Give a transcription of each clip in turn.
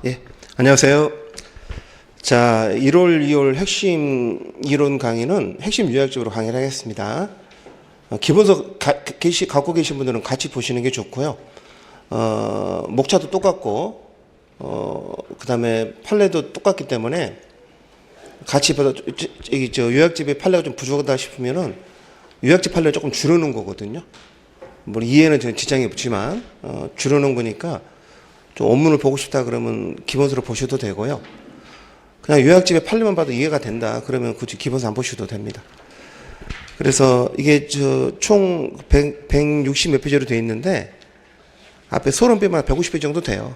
예. 안녕하세요. 자, 1월, 2월 핵심 이론 강의는 핵심 요약적으로 강의를 하겠습니다. 기본서 갖고 계신 분들은 같이 보시는 게 좋고요. 목차도 똑같고, 그 다음에 판례도 똑같기 때문에 같이 봐도, 요약집의 판례가 좀 부족하다 싶으면은 요약집 판례를 조금 줄여놓은 거거든요. 뭐 이해는 전 지장이 없지만, 줄여놓은 거니까 좀 원문을 보고 싶다 그러면 기본서로 보셔도 되고요. 그냥 요약집의 판례만 봐도 이해가 된다 그러면 굳이 기본서 안 보셔도 됩니다. 그래서 이게 총 160 몇 페이지로 되어 있는데 앞에 소론배만 150페이지 정도 돼요.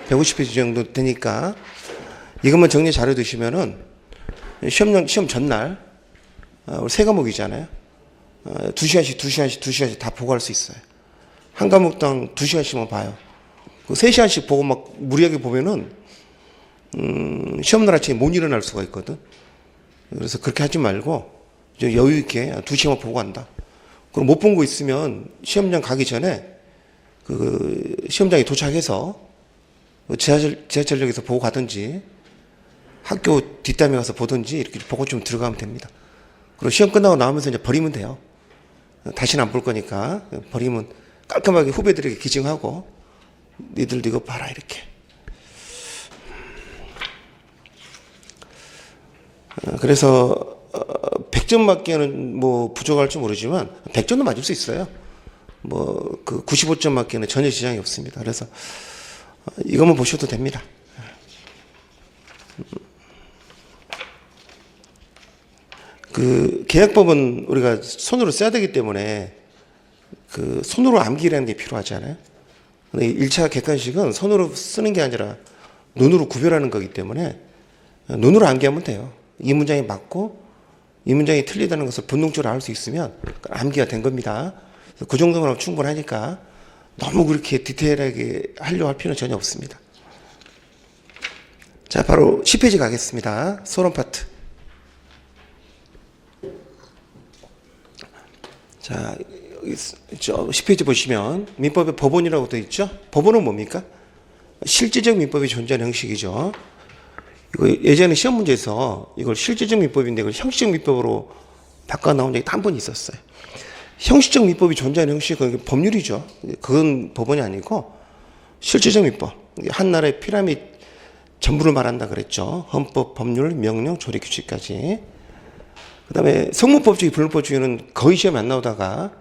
150페이지 정도 되니까 이것만 정리 잘해 두시면은 시험 전날 우리 세 과목이잖아요. 2시간씩 다 보고 할 수 있어요. 한 과목당 2시간씩만 봐요. 3시간씩 보고 막 무리하게 보면은 시험날 아침에 못 일어날 수가 있거든. 그래서 그렇게 하지 말고 여유 있게 2시간 보고 간다. 그럼 못 본 거 있으면 시험장 가기 전에 그 시험장에 도착해서 지하철역에서 보고 가든지 학교 뒷담에 가서 보든지 이렇게 보고 좀 들어가면 됩니다. 그리고 시험 끝나고 나오면서 이제 버리면 돼요. 다시는 안 볼 거니까 버리면 깔끔하게 후배들에게 기증하고 니들도 이거 봐라 이렇게. 그래서 100점 맞기에는 뭐 부족할지 모르지만 100점도 맞을 수 있어요. 뭐 그 95점 맞기에는 전혀 지장이 없습니다. 그래서 이것만 보셔도 됩니다. 그 계약법은 우리가 손으로 써야 되기 때문에 그 손으로 암기라는 게 필요하지 않아요? 1차 객관식은 손으로 쓰는 게 아니라 눈으로 구별하는 거기 때문에 눈으로 암기하면 돼요. 이 문장이 맞고 이 문장이 틀리다는 것을 본능적으로 알 수 있으면 암기가 된 겁니다. 그 정도면 충분하니까 너무 그렇게 디테일하게 하려고 할 필요는 전혀 없습니다. 자, 바로 10페이지 가겠습니다. 소론 파트. 자, 10페이지 보시면 민법에 법원이라고 되어 있죠. 법원은 뭡니까? 실질적 민법이 존재하는 형식이죠. 이거 예전에 시험 문제에서 이걸 실질적 민법인데 이걸 형식적 민법으로 바꿔 나온 적이 한 번 있었어요. 형식적 민법이 존재하는 형식은 법률이죠. 그건 법원이 아니고 실질적 민법. 한 나라의 피라미드 전부를 말한다 그랬죠. 헌법, 법률, 명령, 조례, 규칙까지. 그 다음에 성문법주의, 불문법주의는 거의 시험에 안 나오다가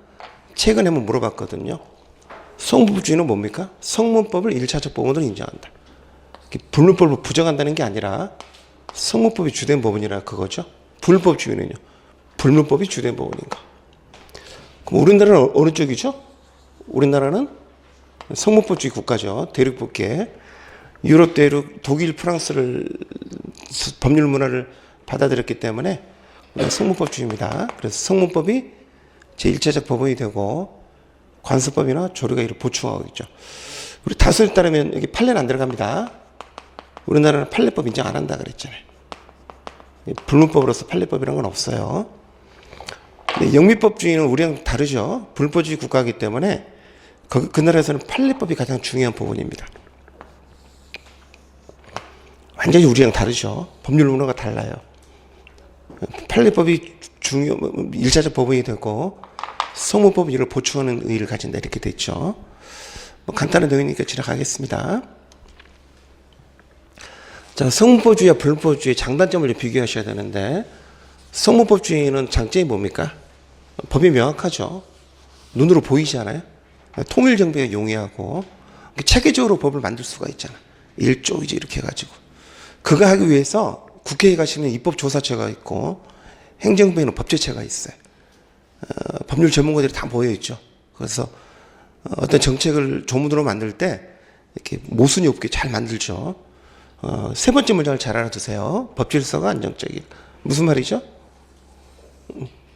최근에 한번 물어봤거든요. 성문법주의는 뭡니까? 성문법을 1차적 법원으로 인정한다. 불문법을 부정한다는 게 아니라 성문법이 주된 법원이라 그거죠. 불문법주의는요. 불문법이 주된 법원인가. 그럼 우리나라는 어느 쪽이죠? 우리나라는 성문법주의 국가죠. 대륙법계. 유럽 대륙, 독일, 프랑스를 법률 문화를 받아들였기 때문에 성문법주의입니다. 그래서 성문법이 제1차적 법원이 되고 관습법이나 조례가 이를 보충하고 있죠. 우리 다수에 따르면 여기 판례는 안 들어갑니다. 우리나라는 판례법 인정 안 한다 그랬잖아요. 불문법으로서 판례법이라는 건 없어요. 근데 영미법주의는 우리랑 다르죠. 불문법주의 국가이기 때문에 그 나라에서는 판례법이 가장 중요한 부분입니다. 완전히 우리랑 다르죠. 법률 문화가 달라요. 판례법이 1차적 법원이 되고 성문법은 이를 보충하는 의의를 가진다 이렇게 됐죠. 뭐 간단한 내용이니까 지나가겠습니다. 자, 성문법주의와 불문법주의의 장단점을 비교하셔야 되는데 성문법주의는 장점이 뭡니까? 법이 명확하죠. 눈으로 보이지 않아요? 통일 정비가 용이하고 체계적으로 법을 만들 수가 있잖아. 1조 이제 이렇게 해가지고 그거 하기 위해서 국회에 가시는 입법조사처가 있고 행정부에는 법제처가 있어요. 법률 전문가들이 다 모여 있죠. 그래서 어떤 정책을 조문으로 만들 때 이렇게 모순이 없게 잘 만들죠. 세 번째 문장을 잘 알아두세요. 법질서가 안정적인. 무슨 말이죠?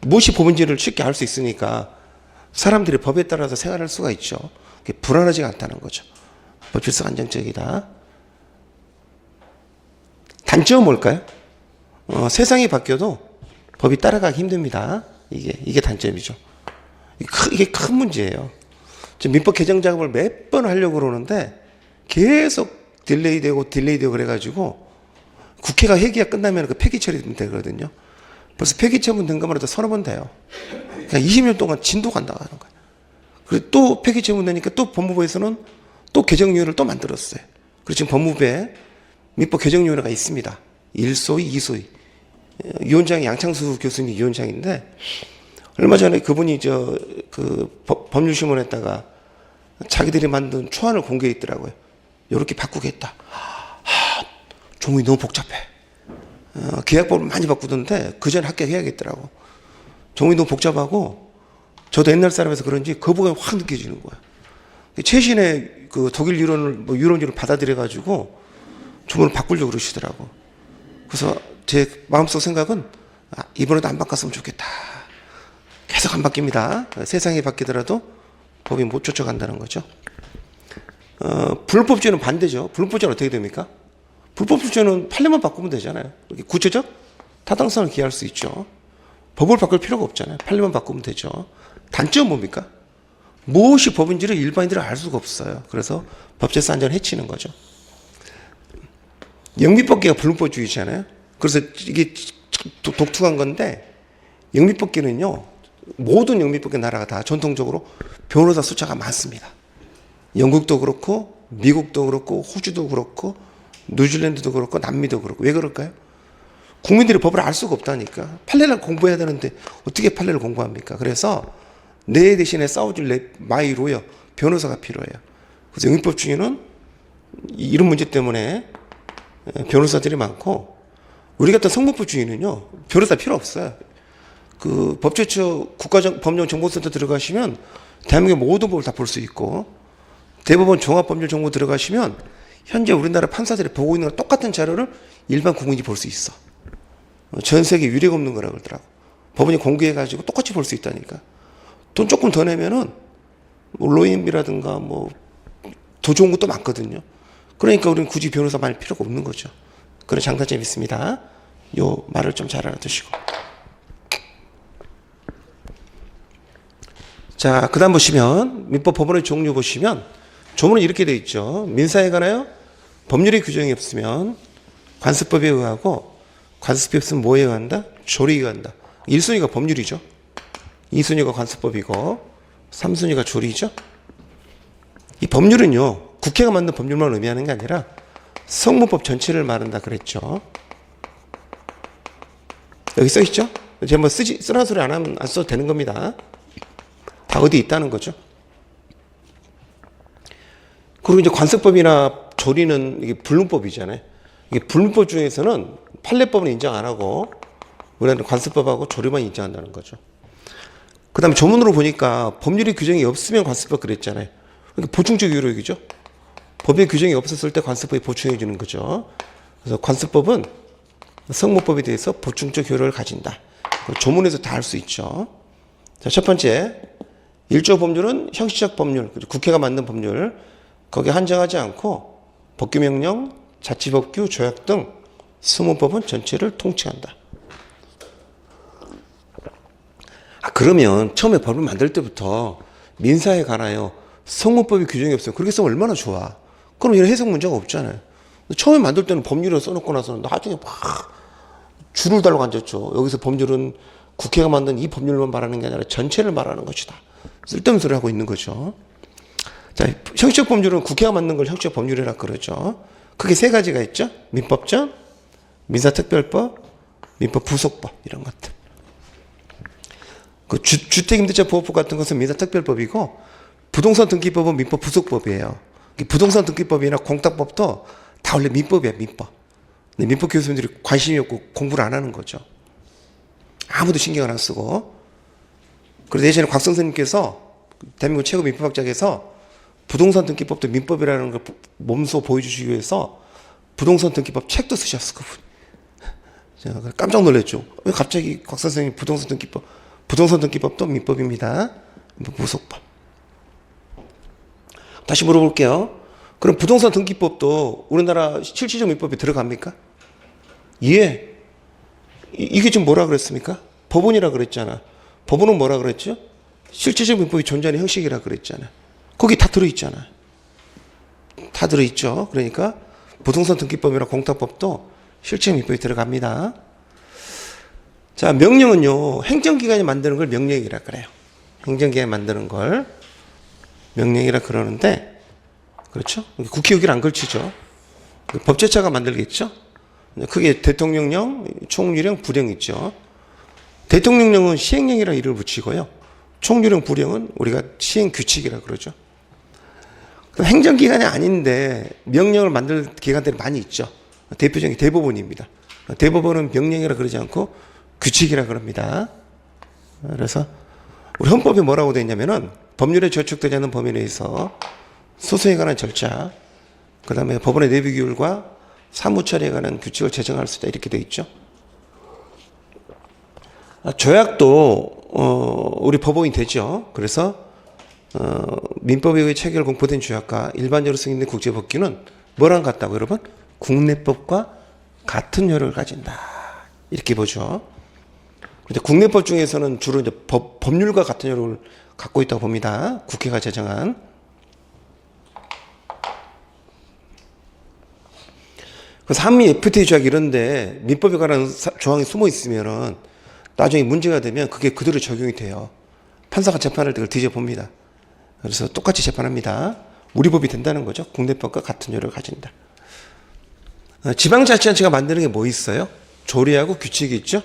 무엇이 법인지를 쉽게 알 수 있으니까 사람들이 법에 따라서 생활할 수가 있죠. 그게 불안하지가 않다는 거죠. 법질서가 안정적이다. 단점은 뭘까요? 세상이 바뀌어도 법이 따라가기 힘듭니다. 이게 단점이죠. 이게 큰 문제예요. 지금 민법 개정 작업을 몇 번 하려고 그러는데 계속 딜레이 되고 그래가지고 국회가 회기가 끝나면 그 폐기 처리되면 되거든요. 벌써 폐기 처분 된 것만 해도 서너 번 돼요. 그러니까 20년 동안 진도가 안 나가는 거예요. 그리고 또 폐기 처분 되니까 또 법무부에서는 또 개정위원회를 또 만들었어요. 그리고 지금 법무부에 민법 개정위원회가 있습니다. 1소위, 2소위. 위원장이 양창수 교수님 위원장인데 얼마 전에 그분이 법률신문에다가 자기들이 만든 초안을 공개했더라고요. 이렇게 바꾸겠다. 종이 너무 복잡해. 계약법을 많이 바꾸던데 그 전에 합격해야겠더라고. 종이 너무 복잡하고 저도 옛날 사람에서 그런지 거부감이 확 느껴지는 거야. 최신의 그 독일 유론주를 받아들여가지고 조문을 바꾸려고 그러시더라고. 그래서 제 마음속 생각은 이번에도 안 바꿨으면 좋겠다. 계속 안 바뀝니다. 세상이 바뀌더라도 법이 못 쫓아간다는 거죠. 불법주의는 반대죠. 불법주의는 어떻게 됩니까? 불법주의는 판례만 바꾸면 되잖아요. 이렇게 구체적 타당성을 기할 수 있죠. 법을 바꿀 필요가 없잖아요. 판례만 바꾸면 되죠. 단점은 뭡니까? 무엇이 법인지를 일반인들은 알 수가 없어요. 그래서 법제사 안전을 해치는 거죠. 영미법계가 불법주의잖아요. 그래서 이게 독특한 건데 영미법계는요. 모든 영미법계 나라가 다 전통적으로 변호사 숫자가 많습니다. 영국도 그렇고 미국도 그렇고 호주도 그렇고 뉴질랜드도 그렇고 남미도 그렇고. 왜 그럴까요? 국민들이 법을 알 수가 없다니까. 판례를 공부해야 되는데 어떻게 판례를 공부합니까? 그래서 내 대신에 싸워줄 마이로요. 변호사가 필요해요. 그래서 영미법 중에는 이런 문제 때문에 변호사들이 많고 우리 같은 성문법 중에는요. 변호사 필요 없어요. 그 법제처 국가법령정보센터 들어가시면 대한민국 모든 법을 다 볼 수 있고 대법원 종합법률정보 들어가시면 현재 우리나라 판사들이 보고 있는 거랑 똑같은 자료를 일반 국민이 볼 수 있어. 전 세계 유례가 없는 거라고 그러더라고. 법원이 공개해가지고 똑같이 볼 수 있다니까. 돈 조금 더 내면은 로임비라든가 더 좋은 것도 많거든요. 그러니까 우리는 굳이 변호사 많이 필요가 없는 거죠. 그런 장단점이 있습니다. 요 말을 좀 잘 알아두시고. 자, 그 다음 보시면 민법 법원의 종류 보시면 조문은 이렇게 되어 있죠. 민사에 관하여 법률의 규정이 없으면 관습법에 의하고 관습법이 없으면 뭐에 의한다? 조례에 의한다. 1순위가 법률이죠. 2순위가 관습법이고 3순위가 조례이죠. 이 법률은요. 국회가 만든 법률만 의미하는 게 아니라 성문법 전체를 말한다 그랬죠. 여기 써 있죠. 제가 쓰라는 소리 안 써도 되는 겁니다. 다 어디 있다는 거죠. 그리고 이제 관습법이나 조리는 이게 불문법이잖아요. 이게 불문법 중에서는 판례법은 인정 안 하고 우리는 관습법하고 조리만 인정한다는 거죠. 그 다음에 조문으로 보니까 법률의 규정이 없으면 관습법 그랬잖아요. 그러니까 보충적 요력이죠. 법의 규정이 없었을 때 관습법이 보충해 주는 거죠. 그래서 관습법은 성문법에 대해서 보충적 효력을 가진다. 조문에서 다 알 수 있죠. 자, 첫 번째, 1조 법률은 형식적 법률, 국회가 만든 법률, 거기에 한정하지 않고 법규명령, 자치법규, 조약 등 성문법은 전체를 통치한다. 그러면 처음에 법을 만들 때부터 민사에 관하여 성문법의 규정이 없으면 그렇게 쓰면 얼마나 좋아. 그럼 이런 해석 문제가 없잖아요. 처음에 만들 때는 법률을 써놓고 나서는 나중에 막 줄을 달고 앉았죠. 여기서 법률은 국회가 만든 이 법률만 말하는 게 아니라 전체를 말하는 것이다. 쓸데없는 소리를 하고 있는 거죠. 자, 형식적 법률은 국회가 만든 걸 형식적 법률이라 그러죠. 크게 세 가지가 있죠. 민법전, 민사특별법, 민법부속법 이런 것들. 그 주택임대차 보호법 같은 것은 민사특별법이고 부동산 등기법은 민법부속법이에요. 부동산 등기법이나 공탁법도 다 원래 민법이야, 민법. 근데 민법 교수님들이 관심이 없고 공부를 안 하는 거죠. 아무도 신경을 안 쓰고. 그래서 예전에 곽 선생님께서 대한민국 최고 민법학자께서 부동산 등기법도 민법이라는 걸 몸소 보여주시기 위해서 부동산 등기법 책도 쓰셨어, 그분. 제가 깜짝 놀랐죠. 왜 갑자기 곽 선생님이 부동산 등기법도 민법입니다. 민법부속법. 다시 물어볼게요. 그럼 부동산 등기법도 우리나라 실질적 민법에 들어갑니까? 예. 이게 지금 뭐라 그랬습니까? 법원이라 그랬잖아. 법원은 뭐라 그랬죠? 실질적 민법이 존재하는 형식이라 그랬잖아. 거기 다 들어있잖아. 다 들어있죠. 그러니까 부동산 등기법이나 공탁법도 실질 민법이 들어갑니다. 자, 명령은요, 행정기관이 만드는 걸 명령이라 그래요. 행정기관이 만드는 걸 명령이라 그러는데, 그렇죠? 국회 여기를 안 걸치죠. 법제처가 만들겠죠? 크게 대통령령, 총리령, 부령 있죠. 대통령령은 시행령이라 이름을 붙이고요. 총리령, 부령은 우리가 시행규칙이라 그러죠. 행정기관이 아닌데 명령을 만들 기관들이 많이 있죠. 대표적인 대법원입니다. 대법원은 명령이라 그러지 않고 규칙이라 그럽니다. 그래서 우리 헌법에 뭐라고 되어 있냐면은 법률에 저촉되지 않는 범위 내에서 소송에 관한 절차, 그 다음에 법원의 내부 규율과 사무처리에 관한 규칙을 제정할 수 있다 이렇게 되어 있죠. 조약도 우리 법원이 되죠. 그래서 민법에 의해 체결 공포된 조약과 일반적으로 승인된 국제법규는 뭐랑 같다고 여러분? 국내법과 같은 효력을 가진다 이렇게 보죠. 근데 국내법 중에서는 주로 이제 법률과 같은 효력을 갖고 있다고 봅니다. 국회가 제정한. 그래서 한미 FTA 조약 이런데 민법에 관한 조항이 숨어 있으면은 나중에 문제가 되면 그게 그대로 적용이 돼요. 판사가 재판할 때 그걸 뒤져봅니다. 그래서 똑같이 재판합니다. 우리 법이 된다는 거죠. 국내법과 같은 효력을 가진다. 지방자치단체가 만드는 게 뭐 있어요? 조례하고 규칙이 있죠.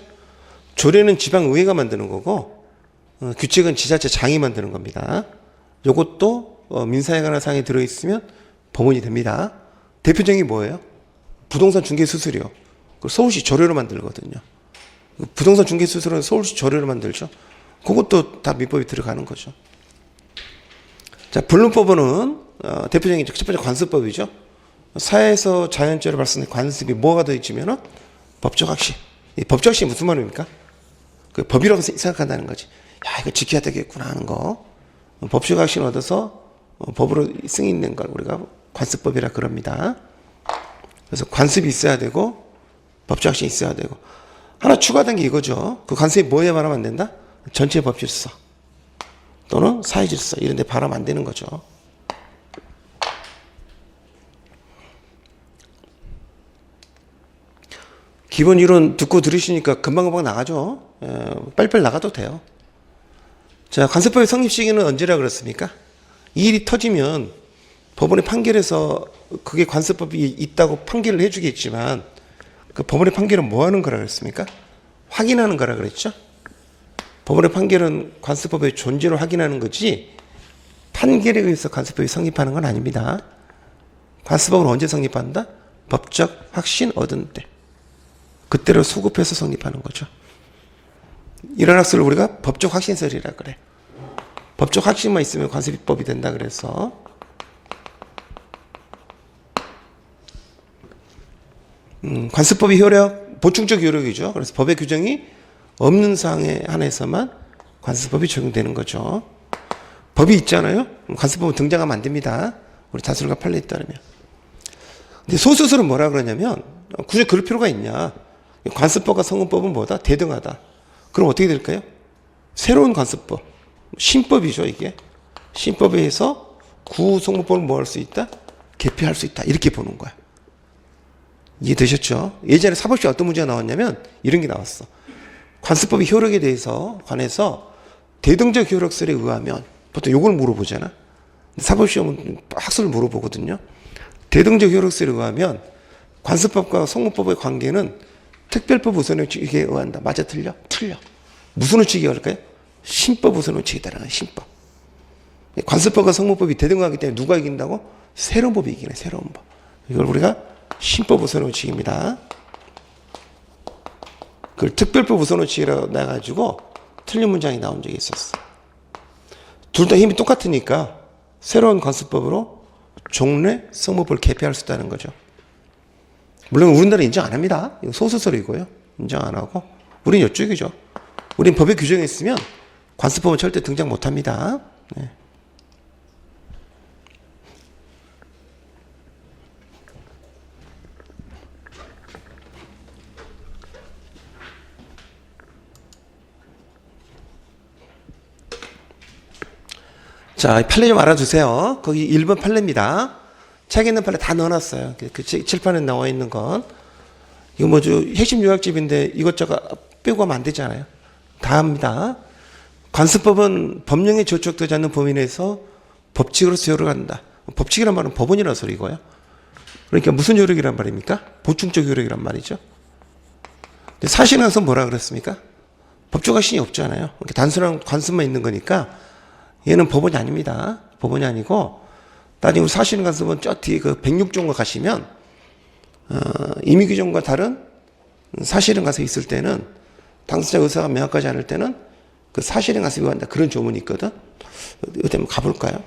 조례는 지방의회가 만드는 거고 규칙은 지자체장이 만드는 겁니다. 이것도 민사에 관한 사항이 들어있으면 법원이 됩니다. 대표적인 게 뭐예요? 부동산 중개 수수료. 서울시 조례로 만들거든요. 부동산 중개 수수료는 서울시 조례로 만들죠. 그것도 다 민법이 들어가는 거죠. 자, 불륜법은 대표적인 첫 번째 관습법이죠. 사회에서 자연재해로 발생된 관습이 뭐가 더 있으면은 법적 확신. 이 법적 확신이 무슨 말입니까? 그 법이라고 생각한다는 거지. 야, 이거 지켜야 되겠구나 하는 거. 법적 확신을 얻어서 법으로 승인된 걸 우리가 관습법이라 그럽니다. 그래서 관습이 있어야 되고 법적 확신이 있어야 되고 하나 추가된 게 이거죠. 그 관습이 뭐에 반하면 안 된다? 전체 법질서 또는 사회질서 이런 데 반하면 안 되는 거죠. 기본 이론 듣고 들으시니까 금방금방 나가죠. 빨리빨리 나가도 돼요. 자, 관습법의 성립 시기는 언제라 그랬습니까? 이 일이 터지면 법원의 판결에서 그게 관습법이 있다고 판결을 해주겠지만 그 법원의 판결은 뭐 하는 거라 그랬습니까? 확인하는 거라 그랬죠? 법원의 판결은 관습법의 존재를 확인하는 거지 판결에 의해서 관습법이 성립하는 건 아닙니다. 관습법은 언제 성립한다? 법적 확신 얻은 때. 그때를 수급해서 성립하는 거죠. 이런 학설을 우리가 법적 확신설이라 그래. 법적 확신만 있으면 관습법이 된다 그래서 관습법의 효력, 보충적 효력이죠. 그래서 법의 규정이 없는 사항에 한해서만 관습법이 적용되는 거죠. 법이 있잖아요. 관습법은 등장하면 안 됩니다. 우리 다수가 판례에 따르면. 근데 소수설은 뭐라 그러냐면 굳이 그럴 필요가 있냐. 관습법과 성문법은 뭐다? 대등하다. 그럼 어떻게 될까요? 새로운 관습법. 신법이죠, 이게. 신법에 의해서 구성문법을 뭐 할 수 있다? 개폐할 수 있다. 이렇게 보는 거야. 이해되셨죠? 예전에 사법시험에 어떤 문제가 나왔냐면 이런 게 나왔어. 관습법의 효력에 대해서 관해서 대등적 효력설에 의하면 보통 요걸 물어보잖아. 사법시험은 학설을 물어보거든요. 대등적 효력설에 의하면 관습법과 성문법의 관계는 특별법 우선의칙에 의한다. 맞아, 틀려? 틀려. 무슨 의칙이 할까요? 신법 우선의칙에 따르는 신법. 관습법과 성문법이 대등하기 때문에 누가 이긴다고? 새로운 법이 이기네, 새로운 법. 이걸 우리가 신법 우선의칙입니다. 그걸 특별법 우선의칙이라고 나가지고 틀린 문장이 나온 적이 있었어. 둘 다 힘이 똑같으니까 새로운 관습법으로 종래 성문법을 개폐할 수 있다는 거죠. 물론 우리나라 인정 안 합니다. 이거 소수설이고요. 인정 안 하고. 우린 이쪽이죠. 우린 법에 규정이 있으면 관습법은 절대 등장 못 합니다. 네. 자, 판례 좀 알아두세요. 거기 1번 판례입니다. 책에 있는 판에 다 넣어놨어요. 그 칠판에 나와 있는 건. 이거 뭐죠? 핵심 요약집인데 이것저것 빼고 하면 안 되잖아요. 다 합니다. 관습법은 법령에 저촉되지 않는 범위 내에서 법칙으로서 효력한다. 법칙이란 말은 법원이라는 소리고요. 그러니까 무슨 효력이란 말입니까? 보충적 효력이란 말이죠. 근데 사실은 뭐라 그랬습니까? 법조가 신이 없잖아요. 단순한 관습만 있는 거니까 얘는 법원이 아닙니다. 법원이 아니고 나중에 사실은 관습은 저 뒤에 그 106조인가 가시면 임의규정과 다른 사실은 관습이 있을 때는 당사자 의사가 명확하지 않을 때는 그 사실은 관습이 한다. 그런 조문이 있거든. 어디 한번 가볼까요?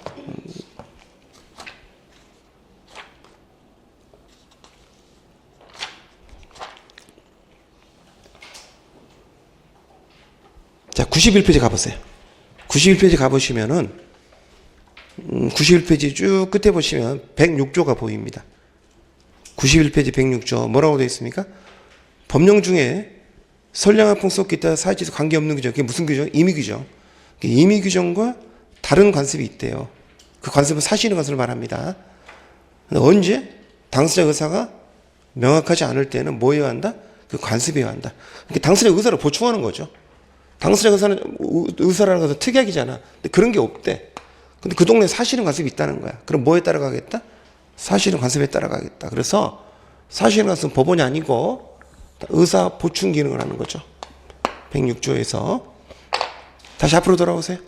자, 91페이지 가보세요. 91페이지 가보시면은 91페이지 쭉 끝에 보시면 106조가 보입니다. 91페이지 106조 뭐라고 되어 있습니까? 법령 중에 선량한 풍속 기타 사회지에서 관계없는 규정. 그게 무슨 규정? 임의규정. 임의규정과 다른 관습이 있대요. 그 관습은 사실인 관습을 말합니다. 언제? 당사자 의사가 명확하지 않을 때는 뭐 해야 한다? 그 관습이어야 한다. 그러니까 당사자 의사를 보충하는 거죠. 당사자 의사라는 것은 특약이잖아. 근데 그런 게 없대. 근데 그 동네에 사실은 관습이 있다는 거야. 그럼 뭐에 따라가겠다? 사실은 관습에 따라가겠다. 그래서 사실은 관습은 법원이 아니고 의사 보충 기능을 하는 거죠. 106조에서. 다시 앞으로 돌아오세요.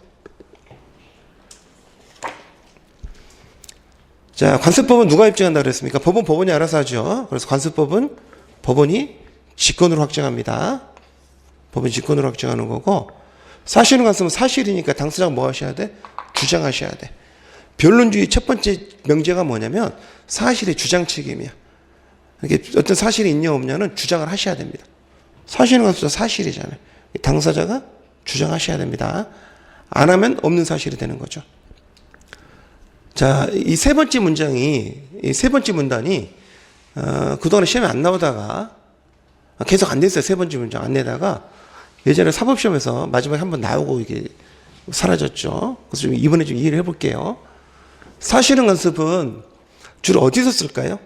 자, 관습법은 누가 입증한다 그랬습니까? 법원이 알아서 하죠. 그래서 관습법은 법원이 직권으로 확정합니다. 법원이 직권으로 확정하는 거고, 사실은 관습은 사실이니까 당사자가 뭐 하셔야 돼? 주장하셔야 돼. 변론주의 첫 번째 명제가 뭐냐면 사실의 주장 책임이야. 이게 어떤 사실이 있냐 없냐는 주장을 하셔야 됩니다. 사실은 관습은 사실이잖아요. 당사자가 주장하셔야 됩니다. 안 하면 없는 사실이 되는 거죠. 자, 이 세 번째 문장이, 이 세 번째 문단이, 그동안에 시험에 안 나오다가, 계속 안 됐어요. 세 번째 문장 안 내다가, 예전에 사법시험에서 마지막에 한번 나오고 이게 사라졌죠. 그래서 좀 이번에 좀 이해를 해볼게요. 사실은 관습은 주로 어디서 쓸까요?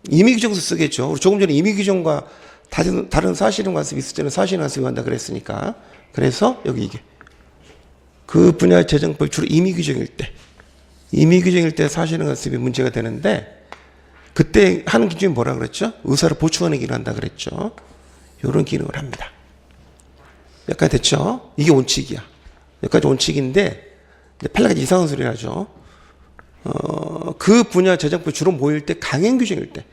임의규정에서 쓰겠죠. 우리 조금 전에 임의규정과 다른 사실은 관습이 있을 때는 사실은 관습이 한다 그랬으니까. 그래서 여기 이게. 그 분야의 재정법이 주로 임의규정일 때 사실은 관습이 문제가 되는데, 그때 하는 기준이 뭐라 그랬죠? 의사를 보충하는 기능을 한다 그랬죠. 이런 기능을 합니다. 여기까지 됐죠? 이게 원칙이야. 여기까지 원칙인데, 판례가 이상한 소리를 하죠. 그 분야 재정법이 주로 모일 때 강행규정일 때.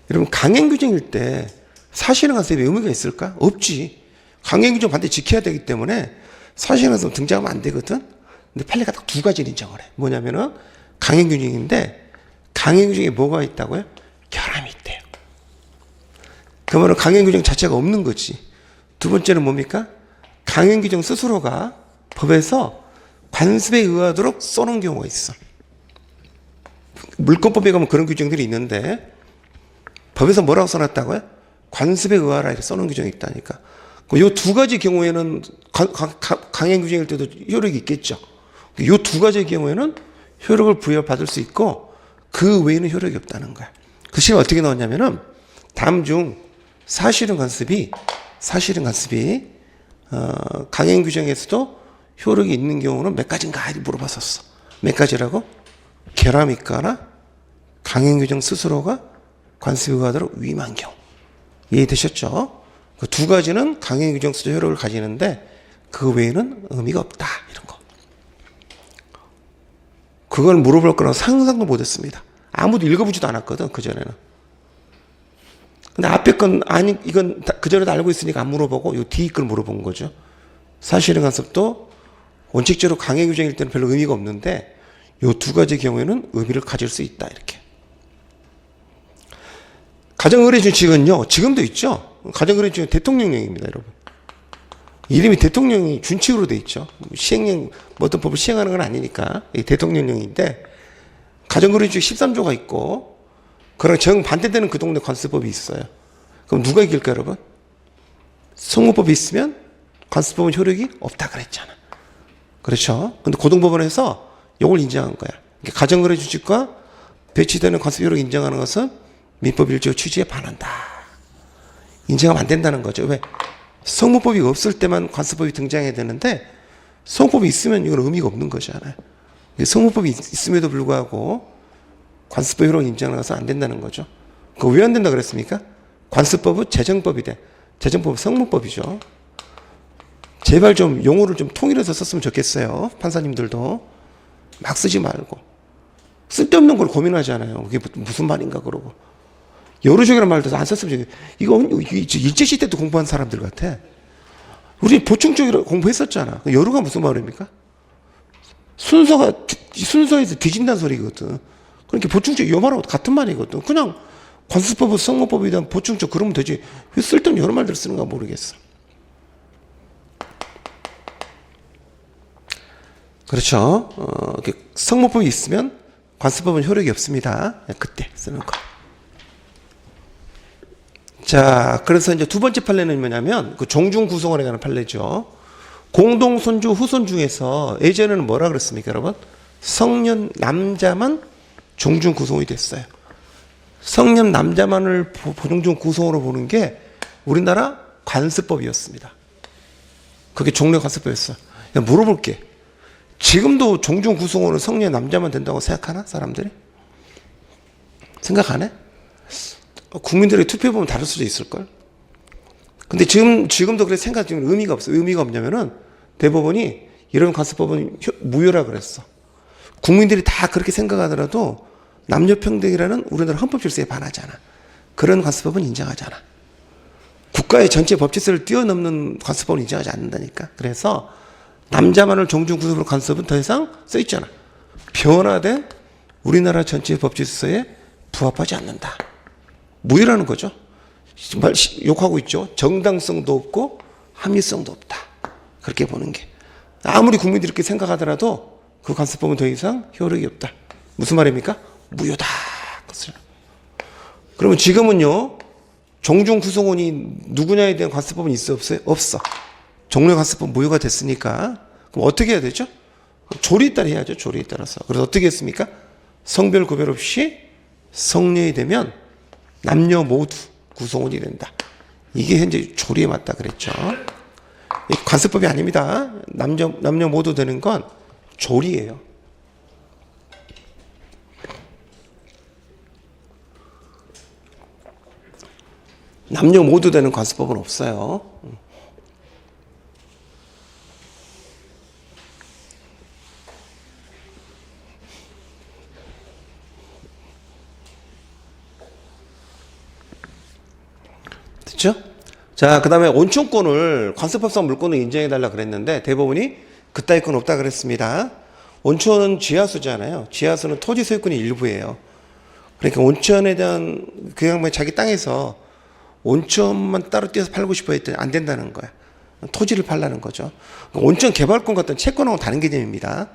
여러분, 강행규정일 때 사실은 관습에 의미가 있을까? 없지. 강행규정 반드시 지켜야 되기 때문에 사실은 관습 등장하면 안 되거든? 근데 판례가 딱 두 가지를 인정을 해. 뭐냐면은 강행규정인데, 강행규정에 뭐가 있다고요? 결함이 있대요. 그러면 강행규정 자체가 없는 거지. 두 번째는 뭡니까? 강행규정 스스로가 법에서 관습에 의하도록 써놓은 경우가 있어. 물권법에 가면 그런 규정들이 있는데, 법에서 뭐라고 써놨다고요? 관습에 의하라 이렇게 써놓은 규정이 있다니까. 이 두 가지 경우에는 강행규정일 때도 효력이 있겠죠. 이 두 가지의 경우에는 효력을 부여받을 수 있고, 그 외에는 효력이 없다는 거야. 그 시험에 어떻게 나왔냐면은, 다음 중 사실은 관습이 강행규정에서도 효력이 있는 경우는 몇 가지인가 물어봤었어. 몇 가지라고? 결함이 있거나 강행규정 스스로가 관습에 의하도록 위임한 경우. 이해되셨죠? 그 두 가지는 강행규정 스스로 효력을 가지는데 그 외에는 의미가 없다. 이런 거. 그걸 물어볼 거라고 상상도 못했습니다. 아무도 읽어보지도 않았거든, 그전에는. 근데 앞에 건, 아니, 이건 그전에도 알고 있으니까 안 물어보고 요 뒤에 걸 물어본 거죠. 사실은 관습도 원칙적으로 강행규정일 때는 별로 의미가 없는데 요 두 가지 경우에는 의미를 가질 수 있다. 이렇게. 가정의례 준칙은요, 지금도 있죠. 가정의례 준칙은 대통령령입니다, 여러분. 이름이 대통령이 준칙으로 돼 있죠. 시행령, 어떤 법을 시행하는 건 아니니까. 이 대통령령인데, 가정의례 준칙 13조가 있고, 그랑 정반대되는 그 동네 관습법이 있어요. 그럼 누가 이길까, 여러분? 성문법이 있으면 관습법은 효력이 없다 그랬잖아. 그렇죠? 근데 고등법원에서 이걸 인정한 거야. 가정의례 준칙과 배치되는 관습 효력을 인정하는 것은 민법 1조 취지에 반한다. 인정하면 안 된다는 거죠. 왜? 성문법이 없을 때만 관습법이 등장해야 되는데 성문법이 있으면 이건 의미가 없는 거잖아요. 성문법이 있음에도 불구하고 관습법 효력을 인정하는 것은 안 된다는 거죠. 그거 왜 안 된다 그랬습니까? 관습법은 재정법이 돼. 재정법은 성문법이죠. 제발 좀 용어를 좀 통일해서 썼으면 좋겠어요. 판사님들도 막 쓰지 말고 쓸데없는 걸 고민하잖아요. 그게 무슨 말인가 그러고 여루족이라는 말도 안 썼으면 좋겠어요. 이거 일제시대 때도 공부한 사람들 같아. 우리 보충적으로 공부했었잖아. 여루가 무슨 말입니까? 순서에서 뒤진다는 소리거든. 그러니까 보충적 요 말하고 같은 말이거든. 그냥 관습법은 성문법에 대한 보충적 그러면 되지. 왜 쓸데없는 여러 말들 쓰는가 모르겠어. 그렇죠. 성문법이 있으면 관습법은 효력이 없습니다. 그때 쓰는 거. 자, 그래서 이제 두 번째 판례는 뭐냐면 그 종중 구성원에 관한 판례죠. 공동 손주 후손 중에서 예전에는 뭐라 그랬습니까, 여러분? 성년 남자만 종중 구성원이 됐어요. 성년 남자만을 종중 구성원으로 보는 게 우리나라 관습법이었습니다. 그게 종래 관습법이었어. 물어볼게. 지금도 종중 구성원은 성년 남자만 된다고 생각하나 사람들이? 생각 안 해? 국민들의 투표해보면 다를 수도 있을걸. 근데 지금도 그렇게 생각하면 의미가 없어. 의미가 없냐면은 대법원이 이런 관습법은 무효라 그랬어. 국민들이 다 그렇게 생각하더라도 남녀평등이라는 우리나라 헌법 질서에 반하잖아. 그런 관습법은 인정하잖아. 국가의 전체 법 질서를 뛰어넘는 관습법은 인정하지 않는다니까. 그래서 남자만을 종중 구성으로 관습은 더 이상 써있잖아. 변화된 우리나라 전체 법 질서에 부합하지 않는다. 무효라는 거죠. 정말 욕하고 있죠. 정당성도 없고 합리성도 없다. 그렇게 보는 게. 아무리 국민들이 이렇게 생각하더라도 그 관습법은 더 이상 효력이 없다. 무슨 말입니까? 무효다. 그러면 지금은요. 종중 구성원이 누구냐에 대한 관습법은 있어 없어요? 없어. 종래 관습법 무효가 됐으니까 그럼 어떻게 해야 되죠? 조리에 따라 해야죠. 조리에 따라서. 그래서 어떻게 했습니까? 성별 구별 없이 성년이 되면 남녀 모두 구성원이 된다. 이게 현재 조리에 맞다 그랬죠. 관습법이 아닙니다. 남녀 모두 되는 건 조리예요. 남녀 모두 되는 관습법은 없어요. 됐죠? 자, 그 다음에 온천권을 관습법상 물권을 인정해달라 그랬는데 대법원이 그따위 건 없다 그랬습니다. 온천은 지하수잖아요. 지하수는 토지 소유권의 일부예요. 그러니까 온천에 대한 그 양반이 자기 땅에서 온천만 따로 떼서 팔고 싶어 했더니 안 된다는 거야. 토지를 팔라는 거죠. 온천 개발권 같은 채권하고는 다른 개념입니다.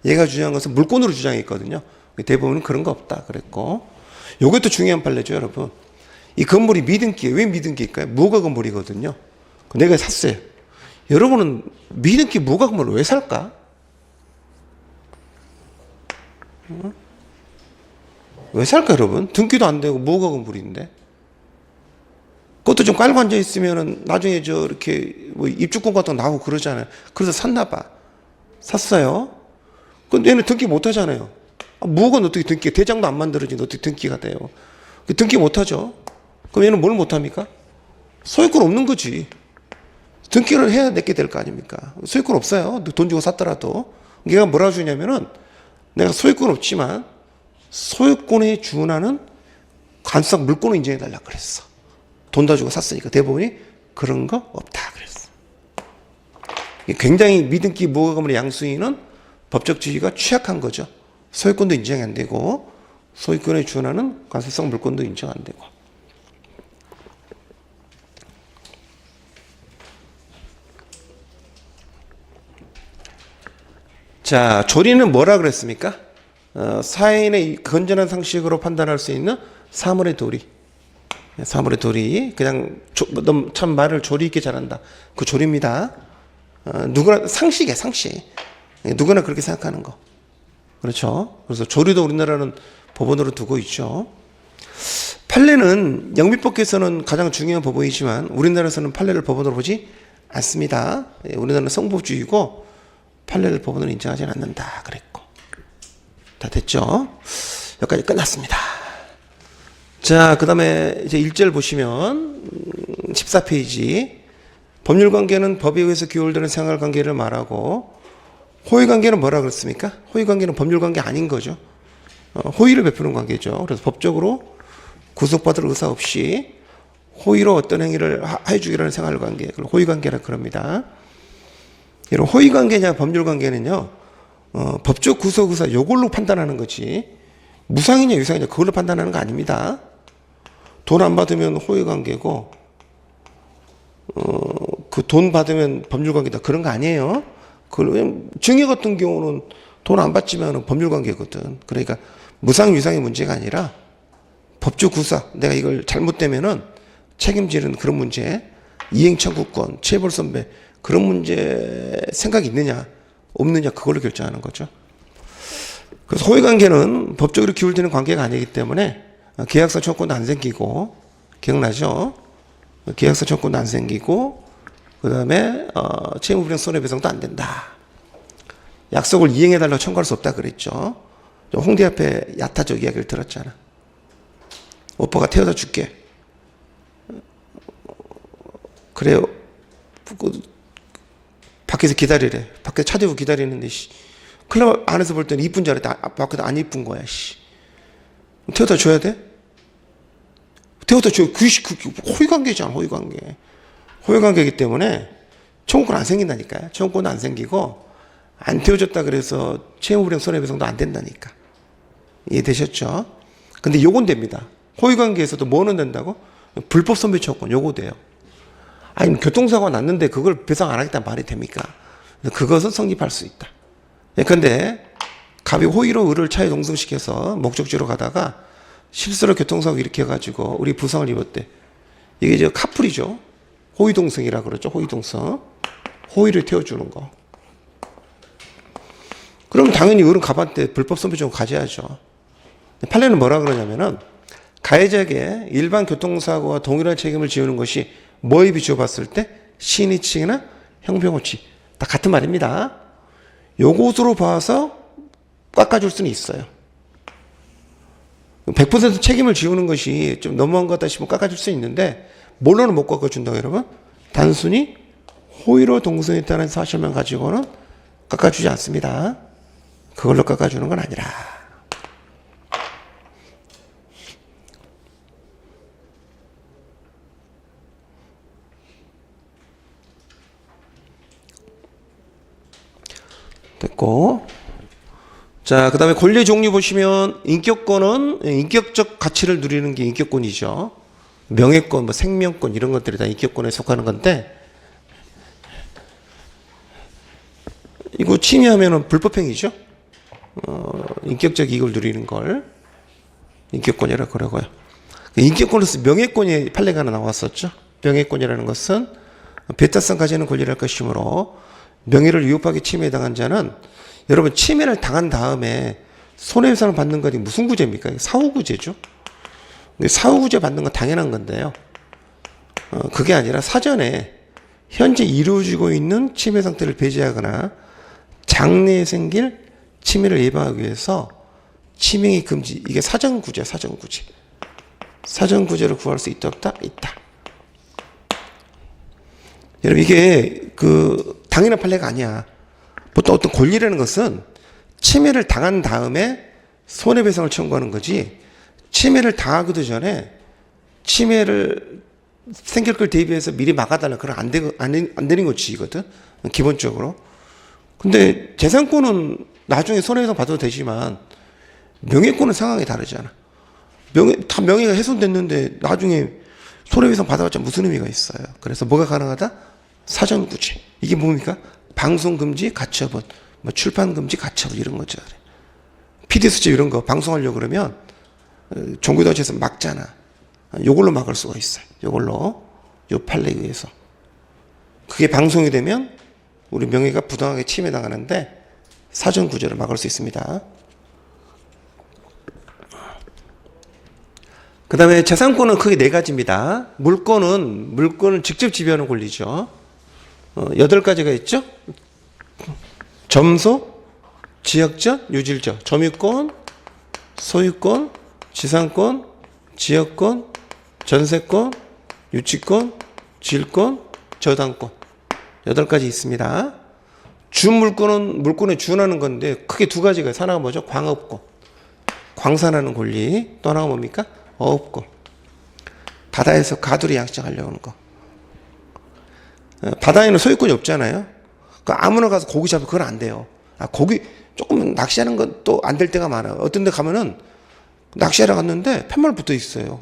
얘가 주장한 것은 물권으로 주장했거든요. 대법원은 그런 거 없다 그랬고. 이것도 중요한 판례죠, 여러분. 이 건물이 미등기예요. 왜 미등기일까요? 무허가 건물이거든요. 내가 샀어요. 여러분은 미등기 무허가 건물을 왜 살까? 왜 살까, 여러분? 등기도 안 되고 무허가 건물인데. 그것도 좀 깔고 앉아 있으면은 나중에 이렇게 뭐 입주권 같은 거 나오고 그러잖아요. 그래서 샀나 봐. 샀어요. 근데 얘는 등기 못 하잖아요. 무허가는 어떻게 등기, 대장도 안 만들어지는데 어떻게 등기가 돼요? 등기 못 하죠. 그럼 얘는 뭘 못합니까? 소유권 없는 거지. 등기를 해야 내게 될 거 아닙니까? 소유권 없어요. 돈 주고 샀더라도. 얘가 뭐라고 주냐면은 내가 소유권 없지만 소유권에 준하는 관습상 물권을 인정해달라고 그랬어. 돈 다 주고 샀으니까. 대법원이 그런 거 없다 그랬어. 굉장히 미등기 무허가 건물의 양수인은 법적 지위가 취약한 거죠. 소유권도 인정이 안 되고 소유권에 준하는 관습상 물권도 인정 안 되고. 자, 조리는 뭐라 그랬습니까? 사인의 건전한 상식으로 판단할 수 있는 사물의 도리. 사물의 도리. 그냥 너 참 말을 조리 있게 잘한다. 그 조리입니다. 누구나 상식이야, 상식. 누구나 그렇게 생각하는 거. 그렇죠? 그래서 조리도 우리나라는 법원으로 두고 있죠. 판례는 영미법계에서는 가장 중요한 법원이지만 우리나라에서는 판례를 법원으로 보지 않습니다. 우리나라는 성법주의고 판례를 법원으로 인정하지 않는다 그랬고. 다 됐죠? 여기까지 끝났습니다. 자, 그 다음에 이제 1절 보시면 14페이지. 법률관계는 법에 의해서 규율되는 생활관계를 말하고 호의관계는 뭐라 그랬습니까? 호의관계는 법률관계 아닌 거죠. 호의를 베푸는 관계죠. 그래서 법적으로 구속받을 의사 없이 호의로 어떤 행위를 해주기라는 생활관계, 그걸 호의관계라 그럽니다. 이런 호의관계냐 법률관계는요, 법적 구속 의사 요걸로 판단하는 거지 무상이냐 유상이냐 그걸로 판단하는 거 아닙니다. 돈 안 받으면 호의관계고 그 돈 받으면 법률관계다 그런 거 아니에요. 그걸 증여 같은 경우는 돈 안 받지만 법률관계거든. 그러니까 무상 유상의 문제가 아니라 법적 구사, 내가 이걸 잘못되면은 책임지는 그런 문제, 이행 청구권, 체벌 선배 그런 문제 생각이 있느냐 없느냐 그걸로 결정하는 거죠. 그래서 호의관계는 법적으로 규율되는 관계가 아니기 때문에 계약서 청구권도 안 생기고, 기억나죠? 계약서 청구권도 안 생기고, 그 다음에 채무불이행 손해배상도 안 된다. 약속을 이행해달라고 청구할 수 없다 그랬죠. 홍대 앞에 야타적 이야기를 들었잖아. 오빠가 태워다 줄게. 그래요. 밖에서 기다리래. 밖에 차 대고 기다리는데 클럽 안에서 볼 때는 이쁜 줄 알았다. 밖에도 안 이쁜 거야. 태워다 줘야 돼? 태워다 줘. 그 호의관계잖아. 호의관계. 호의관계이기 때문에 청구권 안 생긴다니까요. 청구권 안 생기고 안 태워줬다 그래서 채무불이행 손해배상도 안 된다니까. 이해되셨죠? 근데 요건 됩니다. 호의관계에서도 뭐는 된다고? 불법 선배 청구권 요거 돼요. 아니 교통사고가 났는데 그걸 배상 안 하겠다는 말이 됩니까? 그것은 성립할 수 있다. 근데 갑이 호의로 을을 차에 동승시켜서 목적지로 가다가 실수로 교통사고 일으켜가지고 우리 부상을 입었대. 이게 이제 카풀이죠. 호의동승이라 그러죠. 호의동승. 호의를 태워주는 거. 그럼 당연히 을은 갑한테 불법 선배적으로 가져야죠. 판례는 뭐라 그러냐면은 가해자에게 일반 교통사고와 동일한 책임을 지우는 것이 뭐에 비추어 봤을 때 신의치나 형평호치 다 같은 말입니다. 요것으로 봐서 깎아줄 수는 있어요. 100% 책임을 지우는 것이 좀 너무한 것 같다 싶으면 깎아줄 수 있는데 뭘로는 못 깎아준다고 여러분? 단순히 호의로 동승했다는 사실만 가지고는 깎아주지 않습니다. 그걸로 깎아주는 건 아니라. 됐고. 자, 그 다음에 권리 종류 보시면 인격권은 인격적 가치를 누리는 게 인격권이죠. 명예권, 뭐 생명권 이런 것들이 다 인격권에 속하는 건데 이거 침해하면은 불법행위죠. 인격적 이익을 누리는 걸 인격권이라고 그러고요. 인격권으로서 명예권이 판례가 하나 나왔었죠. 명예권이라는 것은 배타성 가지는 권리랄 것이므로 명예를 위협하게 침해당한 자는 여러분 침해를 당한 다음에 손해배상을 받는 것이 무슨 구제입니까? 사후구제죠. 사후구제 받는 건 당연한 건데요. 그게 아니라 사전에 현재 이루어지고 있는 침해 상태를 배제하거나 장래에 생길 침해를 예방하기 위해서 침해 금지, 이게 사전구제, 사전구제. 사전구제를 구할 수 있다, 없다? 있다. 여러분 이게 당연한 판례가 아니야. 보통 어떤 권리라는 것은 침해를 당한 다음에 손해배상을 청구하는 거지 침해를 당하기도 전에 침해를 생길 걸 대비해서 미리 막아달라 그건 안 되는 거지거든 기본적으로. 근데 재산권은 나중에 손해배상 받아도 되지만 명예권은 상황이 다르잖아. 명예가 훼손됐는데 나중에 손해배상 받아봤자 무슨 의미가 있어요. 그래서 뭐가 가능하다? 사전구제. 이게 뭡니까? 방송금지, 가처분, 뭐 출판금지, 가처분 이런 거죠. PD수첩 이런 거 방송하려고 그러면 종교단체에서 막잖아. 요걸로 막을 수가 있어요. 요걸로. 요 판례에 의해서. 그게 방송이 되면 우리 명예가 부당하게 침해당하는데 사전구제를 막을 수 있습니다. 그 다음에 재산권은 크게 네 가지입니다. 물권은 직접 지배하는 권리죠. 8가지가 있죠. 점소, 지역적, 유질적, 점유권, 소유권, 지상권, 지역권, 전세권, 유치권, 질권, 저당권. 8가지 있습니다. 주물권은 물권에 준하는 건데 크게 두 가지가 있어요. 하나가 뭐죠? 광업권. 광산하는 권리. 또 하나가 뭡니까? 어업권. 바다에서 가두리 양식하려고 하는 거. 바다에는 소유권이 없잖아요. 아무나 가서 고기 잡으면 그건 안 돼요. 고기 조금 낚시하는 건 또 안 될 때가 많아요. 어떤 데 가면은 낚시하러 갔는데 팻말 붙어 있어요.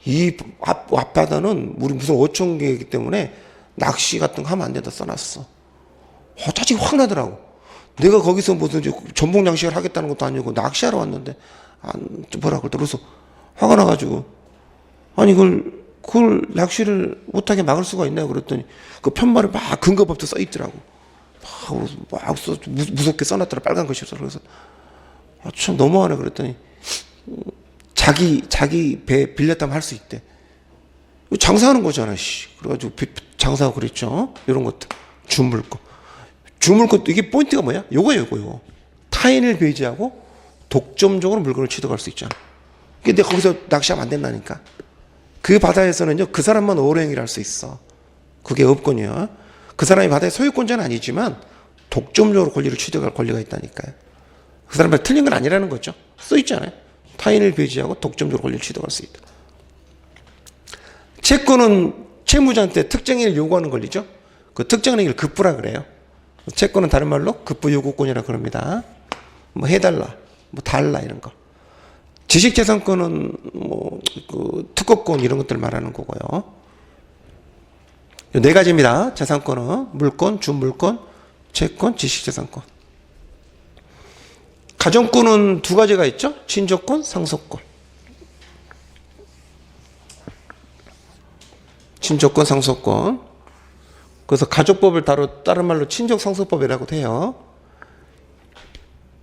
이 앞바다는 우리 무슨 어촌계이기 때문에 낚시 같은 거 하면 안 된다 써놨어. 짜증이 확 나더라고. 내가 거기서 무슨 전복 낚시를 하겠다는 것도 아니고 낚시하러 왔는데 뭐라 그러더라. 그래서 화가 나가지고 아니 그걸 낚시를 못하게 막을 수가 있나요? 그랬더니 그 편말에 막 근거법도 써 있더라고. 막 무섭게 써놨더라. 빨간 글씨로. 그래서 참 너무하네. 그랬더니 자기 배 빌렸다면 할 수 있대. 장사하는 거잖아. 그래가지고 장사하고 그랬죠. 이런 것들. 주물권 이게 포인트가 뭐야? 요거. 타인을 배제하고 독점적으로 물건을 취득할 수 있잖아. 근데 거기서 낚시하면 안 된다니까. 그 바다에서는요, 그 사람만 어뢰행위를 할 수 있어. 그게 업권이야. 그 사람이 바다의 소유권자는 아니지만 독점적으로 권리를 취득할 권리가 있다니까요. 그 사람이 틀린 건 아니라는 거죠. 써 있잖아요. 타인을 배제하고 독점적으로 권리를 취득할 수 있다. 채권은 채무자한테 특정 행위를 요구하는 권리죠. 그 특정 행위를 급부라 그래요. 채권은 다른 말로 급부 요구권이라 그럽니다. 뭐 해달라, 뭐 달라 이런 거. 지식재산권은 그 특허권 이런 것들 말하는 거고요. 네 가지입니다. 재산권은 물권, 준물권, 채권, 지식재산권. 가정권은 두 가지가 있죠. 친족권, 상속권. 친족권, 상속권. 그래서 가족법을 다른 말로 친족상속법이라고 해요.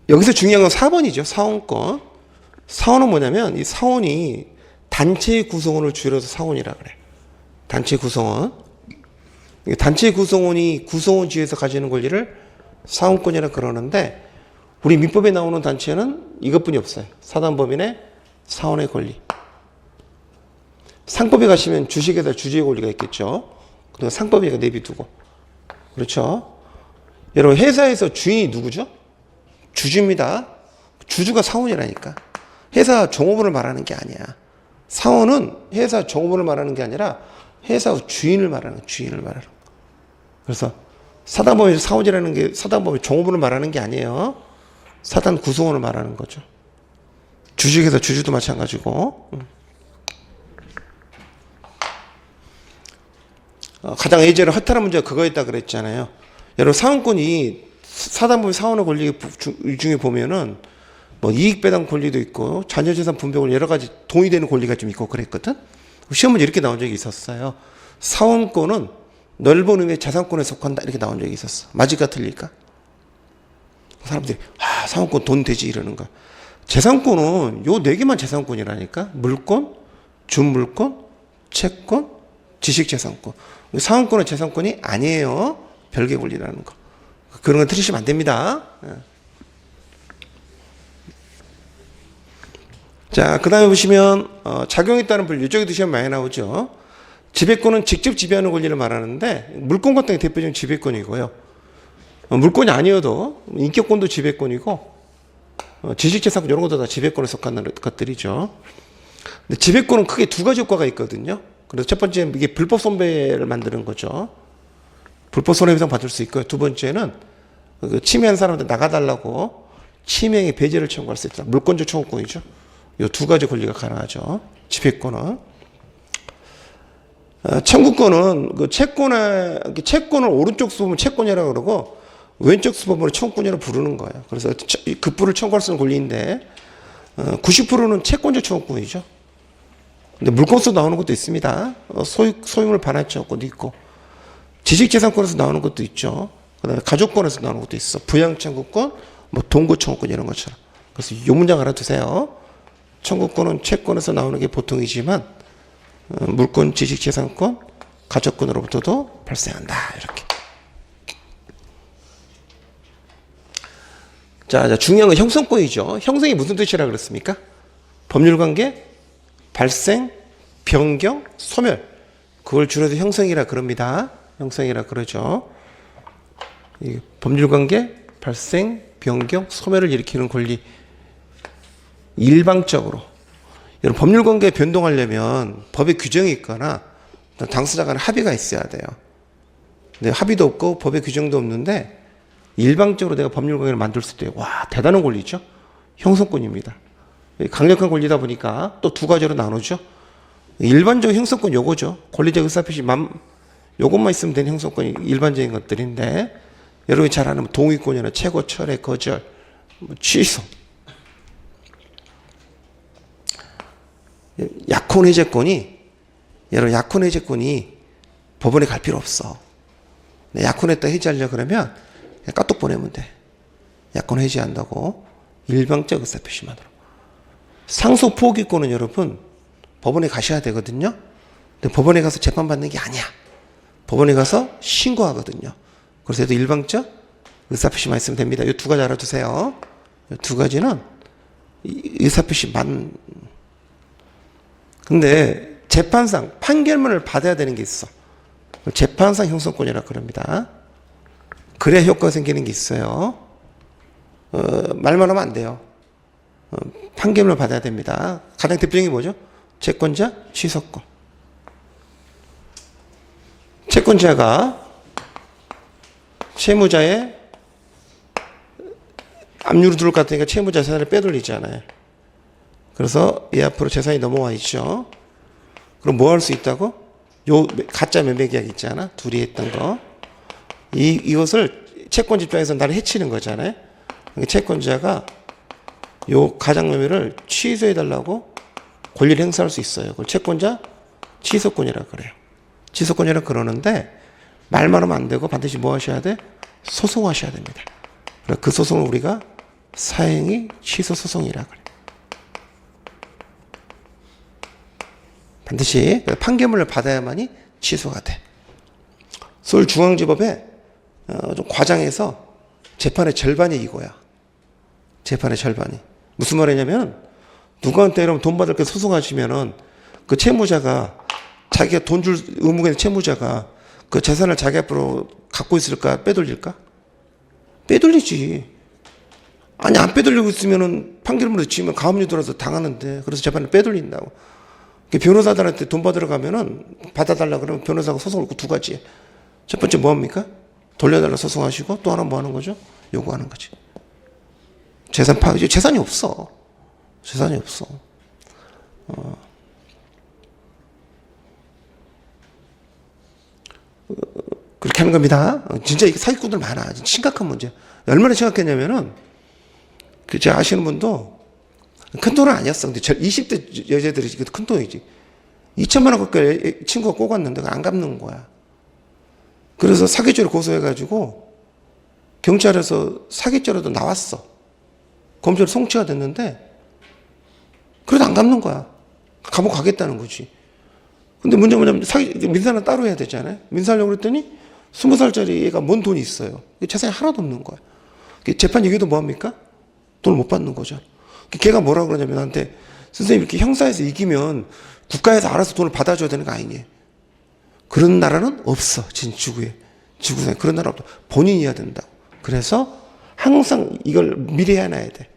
여기서 중요한 건 사원이죠. 사원권. 사원은 뭐냐면 이 사원이 단체의 구성원을 줄여서 사원이라 그래. 단체 구성원. 단체 구성원이 구성원주의에서 가지는 권리를 사원권이라 그러는데 우리 민법에 나오는 단체는 이것뿐이 없어요. 사단법인의 사원의 권리. 상법에 가시면 주식에다 주주의 권리가 있겠죠. 그리고 상법이니까 내비두고. 그렇죠. 여러분 회사에서 주인이 누구죠? 주주입니다. 주주가 사원이라니까. 회사 종업원을 말하는 게 아니야. 사원은 회사 종업원을 말하는 게 아니라 회사 주인을 말하는 거야. 주인을 말하는 거. 그래서 사단법에서 사원이라는 게 사단법의 종업원을 말하는 게 아니에요. 사단 구성원을 말하는 거죠. 주식회사 주주도 마찬가지고. 가장 예전에 허탈한 문제가 그거였다 그랬잖아요. 여러분 사원권이 사단법의 사원의 권리 중에 보면은 뭐 이익 배당 권리도 있고 자녀재산 분배 권리 여러 가지 동의되는 권리가 좀 있고 그랬거든. 시험 문제 이렇게 나온 적이 있었어요. 사원권은 넓은 의미의 재산권에 속한다 이렇게 나온 적이 있었어. 맞을까 틀릴까? 사람들이 사원권 돈 되지 이러는 거야. 재산권은 요 네 개만 재산권이라니까. 물권, 준물권, 채권, 지식재산권. 사원권은 재산권이 아니에요. 별개 권리라는 거. 그런 건 틀리시면 안 됩니다. 자, 그 다음에 보시면 작용에 따른 분류. 이쪽에도 시험 많이 나오죠. 지배권은 직접 지배하는 권리를 말하는데 물권 같은 게 대표적인 지배권이고요. 물권이 아니어도 인격권도 지배권이고 지식재산권 이런 것도 다 지배권에 속하는 것들이죠. 근데 지배권은 크게 두 가지 효과가 있거든요. 그래서 첫 번째는 이게 불법 손배를 만드는 거죠. 불법 손해배상 받을 수 있고요. 두 번째는 그 침해한 사람한테 나가달라고 침해의 배제를 청구할 수 있다. 물권적 청구권이죠. 이 두 가지 권리가 가능하죠. 지배권은. 청구권은 그 채권을 오른쪽 수법은 채권이라고 그러고 왼쪽 수법으로 청구권이라고 부르는 거예요. 그래서 급부를 청구할 수 있는 권리인데 90%는 채권적 청구권이죠. 근데 물권에서 나오는 것도 있습니다. 소유물 반환 청구권도 있고 지식재산권에서 나오는 것도 있죠. 그다음에 가족권에서 나오는 것도 있어. 부양 청구권, 뭐 동거 청구권 이런 것처럼. 그래서 이 문장 알아두세요. 청구권은 채권에서 나오는 게 보통이지만 물권, 지식재산권, 가족권으로부터도 발생한다. 이렇게. 자, 중요한 건 형성권이죠. 형성이 무슨 뜻이라 그랬습니까? 법률관계, 발생, 변경, 소멸. 그걸 줄여서 형성이라 그럽니다. 형성이라 그러죠. 이 법률관계, 발생, 변경, 소멸을 일으키는 권리. 일방적으로. 여러분, 법률관계에 변동하려면 법에 규정이 있거나 당사자 간에 합의가 있어야 돼요. 근데 합의도 없고 법에 규정도 없는데 일방적으로 내가 법률관계를 만들 수 있대요. 와, 대단한 권리죠. 형성권입니다. 강력한 권리다 보니까 또 두 가지로 나누죠. 일반적 형성권 요거죠. 권리적 의사표시 요것만 있으면 되는 형성권이 일반적인 것들인데 여러분이 잘 아는 동의권이나 최고, 철회, 거절, 취소. 약혼 해제권이 여러분 약혼 해제권이 법원에 갈 필요 없어. 약혼했다 해제하려고 그러면 그냥 까똑 보내면 돼. 약혼 해제한다고 일방적 의사표시만으로. 상속 포기권은 여러분 법원에 가셔야 되거든요. 근데 법원에 가서 재판받는 게 아니야. 법원에 가서 신고하거든요. 그래서 일방적 의사표시만 있으면 됩니다. 이 두 가지 알아두세요. 이 두 가지는 의사표시만. 근데 재판상 판결문을 받아야 되는 게 있어. 재판상 형성권이라고 그럽니다. 그래야 효과가 생기는 게 있어요. 말만 하면 안 돼요. 판결문을 받아야 됩니다. 가장 대표적인 게 뭐죠? 채권자 취소권. 채권자가 채무자의 압류로 들어올 것 같으니까 채무자 재산을 빼돌리잖아요. 그래서 얘 앞으로 재산이 넘어와 있죠. 그럼 뭐 할 수 있다고? 요 가짜 매매 계약 있잖아. 둘이 했던 거. 이것을 채권자 입장에서 나를 해치는 거잖아요. 채권자가 요 가장 매매를 취소해달라고 권리를 행사할 수 있어요. 그걸 채권자 취소권이라고 그래요. 취소권이라고 그러는데 말만 하면 안 되고 반드시 뭐 하셔야 돼? 소송하셔야 됩니다. 그 소송을 우리가 사행위 취소 소송이라고 그래요. 반드시 판결문을 받아야만이 취소가 돼. 서울중앙지법에 좀 과장해서 재판의 절반이 이거야. 재판의 절반이. 무슨 말이냐면 누구한테 이러면 돈 받을 게 소송하시면은 그 채무자가 자기가 돈 줄 의무가 있는 채무자가 그 재산을 자기 앞으로 갖고 있을까? 빼돌릴까? 빼돌리지. 아니 안 빼돌리고 있으면은 판결문을 지으면 가압류 들어서 당하는데 그래서 재판을 빼돌린다고. 변호사들한테 돈 받으러 가면은 받아달라 그러면 변호사가 소송을 두 가지. 첫 번째 뭐 합니까? 돌려달라 소송하시고 또 하나 뭐 하는 거죠? 요구하는 거지. 재산 파괴. 재산이 없어. 재산이 없어. 그렇게 하는 겁니다. 진짜 이게 사기꾼들 많아. 심각한 문제. 얼마나 심각했냐면은 제가 아시는 분도 큰 돈은 아니었어. 근데 20대 여자들이 큰 돈이지. 2천만 원 가까이 친구가 꼬갔는데 안 갚는 거야. 그래서 사기죄로 고소해가지고 경찰에서 사기죄로도 나왔어. 검찰 송치가 됐는데 그래도 안 갚는 거야. 감옥 가겠다는 거지. 근데 문제는 뭐냐면 민사는 따로 해야 되잖아요. 민사하려고 그랬더니 20살짜리 애가 뭔 돈이 있어요. 재산이 하나도 없는 거야. 재판 얘기도 뭐 합니까? 돈을 못 받는 거죠. 걔가 뭐라고 그러냐면 나한테 선생님 이렇게 형사에서 이기면 국가에서 알아서 돈을 받아줘야 되는 거 아니니? 그런 나라는 없어. 지구에. 지구상에 그런 나라 없어. 본인이 해야 된다고. 그래서 항상 이걸 미리 해놔야 돼.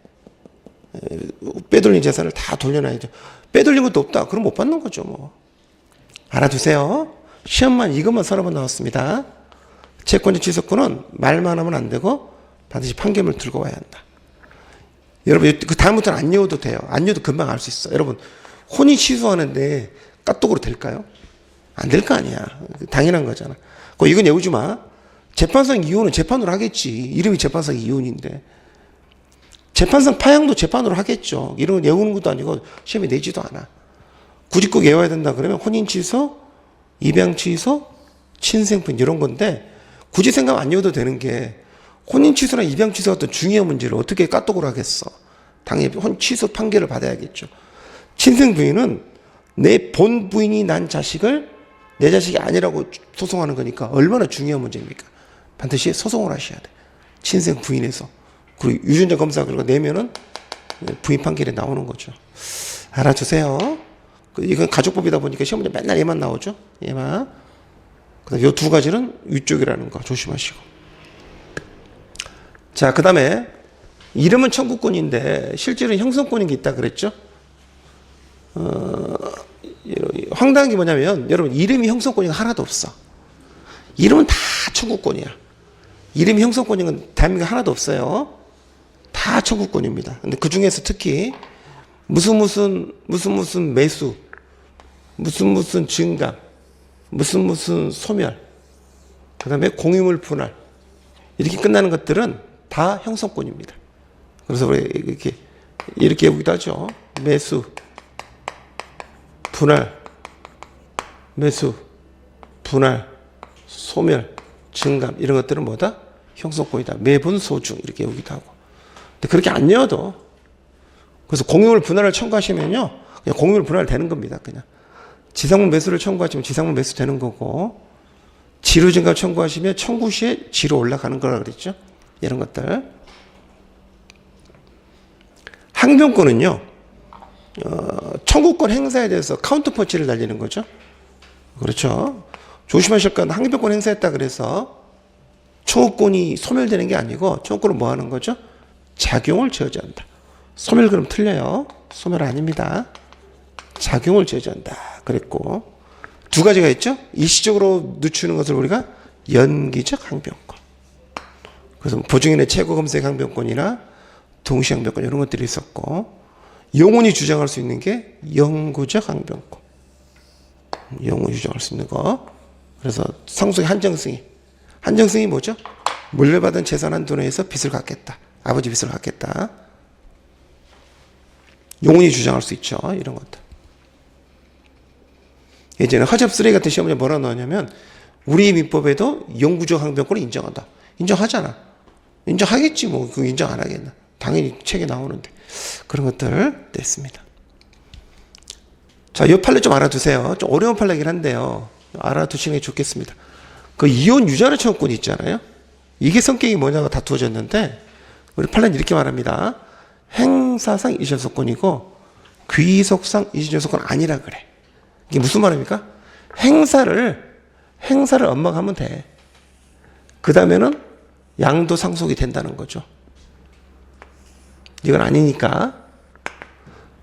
빼돌린 재산을 다 돌려놔야죠. 빼돌린 것도 없다. 그럼 못 받는 거죠 뭐. 알아두세요. 시험만 이것만 서너 번 나왔습니다. 채권자 취소권은 말만 하면 안 되고 반드시 판결문을 들고 와야 한다. 여러분 그 다음부터는 안 외워도 돼요. 안 외워도 금방 알 수 있어. 여러분 혼인 취소하는데 까똑으로 될까요? 안 될 거 아니야. 당연한 거잖아. 이건 외우지 마. 재판상 이혼은 재판으로 하겠지. 이름이 재판상 이혼인데. 재판상 파양도 재판으로 하겠죠. 이런 건 외우는 것도 아니고 시험에 내지도 않아. 굳이 꼭 외워야 된다 그러면 혼인 취소, 입양 취소, 친생분 이런 건데 굳이 생각 안 외워도 되는 게 혼인 취소나 입양 취소 같은 중요한 문제를 어떻게 까똑으로 하겠어. 당연히 취소 판결을 받아야겠죠. 친생 부인은 내 본 부인이 난 자식을 내 자식이 아니라고 소송하는 거니까 얼마나 중요한 문제입니까? 반드시 소송을 하셔야 돼. 친생 부인에서. 그리고 유전자 검사 결과 내면은 부인 판결에 나오는 거죠. 알아주세요. 이건 가족법이다 보니까 시험 문제 맨날 얘만 나오죠. 얘만. 그다음 요 두 가지는 위쪽이라는 거 조심하시고. 자, 그다음에 이름은 청구권인데 실제로 형성권인 게 있다 그랬죠. 황당한 게 뭐냐면 여러분 이름이 형성권이 하나도 없어. 이름은 다 청구권이야. 이름이 형성권인 건 대한민국에 하나도 없어요. 다 청구권입니다. 근데 그 중에서 특히 무슨 매수, 무슨 증감, 무슨 소멸, 그 다음에 공유물 분할 이렇게 끝나는 것들은 다 형성권입니다. 그래서 우리 이렇게 해보기도 하죠. 매수, 분할, 매수, 분할, 소멸, 증감 이런 것들은 뭐다? 형성권이다. 매분, 소중 이렇게 외우기도 하고. 근데 그렇게 안 외워도 그래서 공유물 분할을 청구하시면요, 그냥 공유물 분할 되는 겁니다. 그냥 지상물 매수를 청구하시면 지상물 매수 되는 거고, 지루 증가 청구하시면 청구 시에 지루 올라가는 거라 그랬죠. 이런 것들. 항변권은요, 청구권 행사에 대해서 카운터펀치를 날리는 거죠. 그렇죠. 조심하실 건 항변권 행사했다 그래서 청구권이 소멸되는 게 아니고 청구권은 뭐 하는 거죠? 작용을 저지한다. 소멸 그럼 틀려요. 소멸 아닙니다. 작용을 저지한다 그랬고, 두 가지가 있죠. 일시적으로 늦추는 것을 우리가 연기적 항변권. 그래서 보증인의 최고 검색 항변권이나 동시 항변권 이런 것들이 있었고, 영원히 주장할 수 있는 게 영구적 항변권. 영원히 주장할 수 있는 거. 그래서 상속의 한정승이 뭐죠? 물려받은 재산 한도 내에서 빚을 갚겠다. 아버지 빚을 갚겠다. 영원히 주장할 수 있죠. 이런 것들. 예전에 허접 쓰레기 같은 시험에 뭐라 나왔냐면 우리 민법에도 영구적 항변권을 인정한다. 인정하잖아. 인정하겠지 뭐. 그거 인정 안 하겠나. 당연히 책에 나오는데. 그런 것들 냈습니다. 자, 이 판례 좀 알아두세요. 좀 어려운 판례긴 한데요. 알아두시는 게 좋겠습니다. 그 이혼 유자료 청구권 있잖아요. 이게 성격이 뭐냐가 다투어졌는데 우리 판례는 이렇게 말합니다. 행사상 이전소권이고 귀속상 이전소권 아니라 그래. 이게 무슨 말입니까? 행사를 엄마가 하면 돼. 그 다음에는 양도 상속이 된다는 거죠. 이건 아니니까.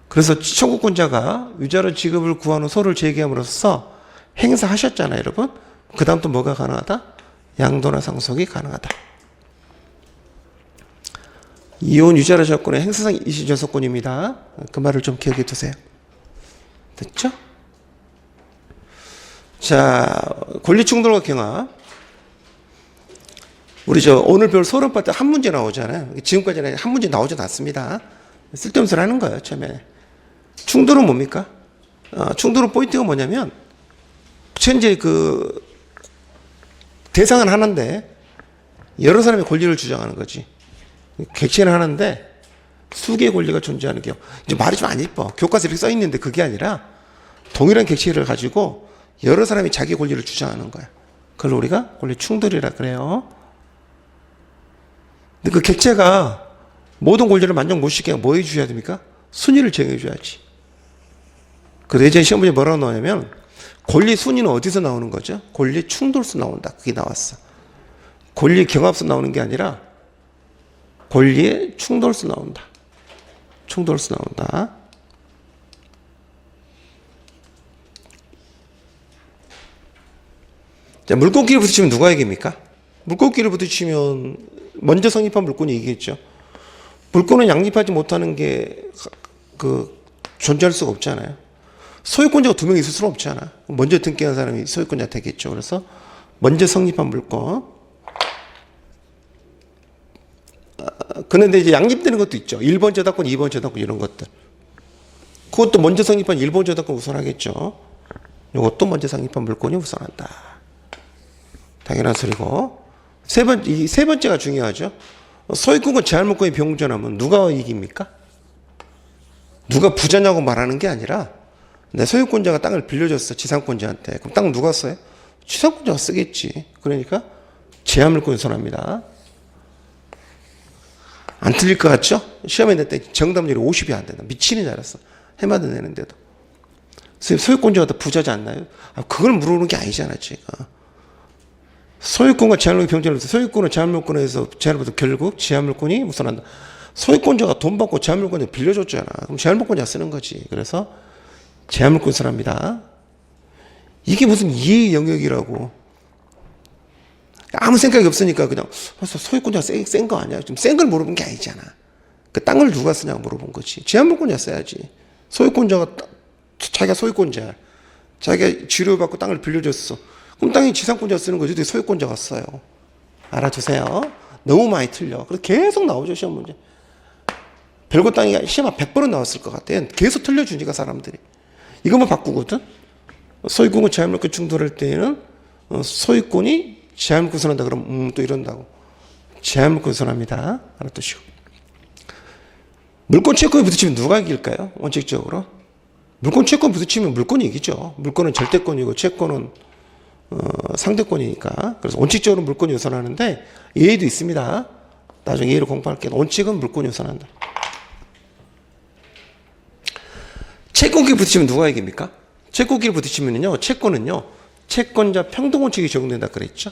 그래서 청구권자가 유자료 지급을 구한 후 소를 제기함으로써 행사하셨잖아요, 여러분. 그 다음 또 뭐가 가능하다? 양도나 상속이 가능하다. 이혼 유자료 조건의 행사상 이시전소권입니다. 그 말을 좀 기억해 두세요. 됐죠? 자, 권리충돌과 경합. 우리 오늘 배울 소론파 때 한 문제 나오잖아요. 지금까지는 한 문제 나오지 않습니다. 쓸데없는 소리 하는 거예요, 처음에. 충돌은 뭡니까? 충돌은 포인트가 뭐냐면, 현재 대상은 하나인데, 여러 사람의 권리를 주장하는 거지. 객체는 하나인데, 수개의 권리가 존재하는 경우. 이제 말이 좀 안 이뻐. 교과서에 이렇게 써 있는데 그게 아니라, 동일한 객체를 가지고 여러 사람이 자기 권리를 주장하는 거야. 그걸 우리가 권리 충돌이라 그래요. 근데 그 객체가 모든 권리를 만족 못 시키게 뭐 해줘야 됩니까? 순위를 정해줘야지. 그래서 예전에 시험 문제 뭐라고 나오냐면 권리 순위는 어디서 나오는 거죠? 권리 충돌수 나온다. 그게 나왔어. 권리 경합수 나오는 게 아니라 권리의 충돌수 나온다. 충돌수 나온다. 자, 물권끼리 부딪히면 누가 이깁니까? 물권끼리 부딪히면 먼저 성립한 물권이 이기겠죠. 물권은 양립하지 못하는 게 존재할 수가 없잖아요. 소유권자가 두 명 있을 수는 없잖아. 먼저 등기한 사람이 소유권자 되겠죠. 그래서 먼저 성립한 물권. 그런데 이제 양립되는 것도 있죠. 1번 저당권, 2번 저당권 이런 것들. 그것도 먼저 성립한 1번 저당권 우선하겠죠. 이것도 먼저 성립한 물권이 우선한다. 당연한 소리고. 세 번째가 중요하죠. 소유권과 제한물권이 병존하면 누가 이깁니까? 누가 부자냐고 말하는 게 아니라 내 소유권자가 땅을 빌려줬어. 지상권자한테. 그럼 땅 누가 써요? 지상권자가 쓰겠지. 그러니까 제한물권 유선합니다. 안 틀릴 것 같죠? 시험에 낼 때 정답률이 50이 안 된다. 미치는 줄 알았어. 해마다 내는데도. 선생님, 소유권자가 더 부자지 않나요? 그걸 물어보는 게 아니잖아, 제가. 소유권과 제한물권이 병존하면서 소유권은 제한물권에서 제한물권 결국 제한물권이 우선한다. 소유권자가 돈 받고 제한물권을 빌려줬잖아. 그럼 제한물권자가 쓰는 거지. 그래서 제한물권 우선합니다. 이게 무슨 이해의 영역이라고. 아무 생각이 없으니까 그냥 소유권자가 센 거 아니야. 좀 센 걸 물어본 게 아니잖아. 그 땅을 누가 쓰냐고 물어본 거지. 제한물권자 써야지. 소유권자가 자기가 소유권자야. 자기가 지료받고 땅을 빌려줬어. 그럼 땅이 지상권자가 쓰는 거지. 어떻게 소유권자가 써요. 알아두세요. 너무 많이 틀려. 그래서 계속 나오죠, 시험 문제. 별거 땅이 시험 100번은 나왔을 것 같아. 계속 틀려주니까 사람들이. 이것만 바꾸거든. 소유권과 제한물권 충돌할 때에는 소유권이 제한물권 선한다. 그럼 또 이런다고. 제한물권 선합니다. 알아두시고. 물권 채권이 부딪히면 누가 이길까요? 원칙적으로. 물권 채권 부딪히면 물권이 이기죠. 물권은 절대권이고 채권은 상대권이니까. 그래서 원칙적으로 물권이 우선하는데 예의도 있습니다. 나중에 예의를 공부할게요. 원칙은 물권이 우선한다. 채권끼리 부딪히면 누가 이깁니까? 채권끼리 부딪히면요, 채권은요, 채권자 평등원칙이 적용된다 그랬죠.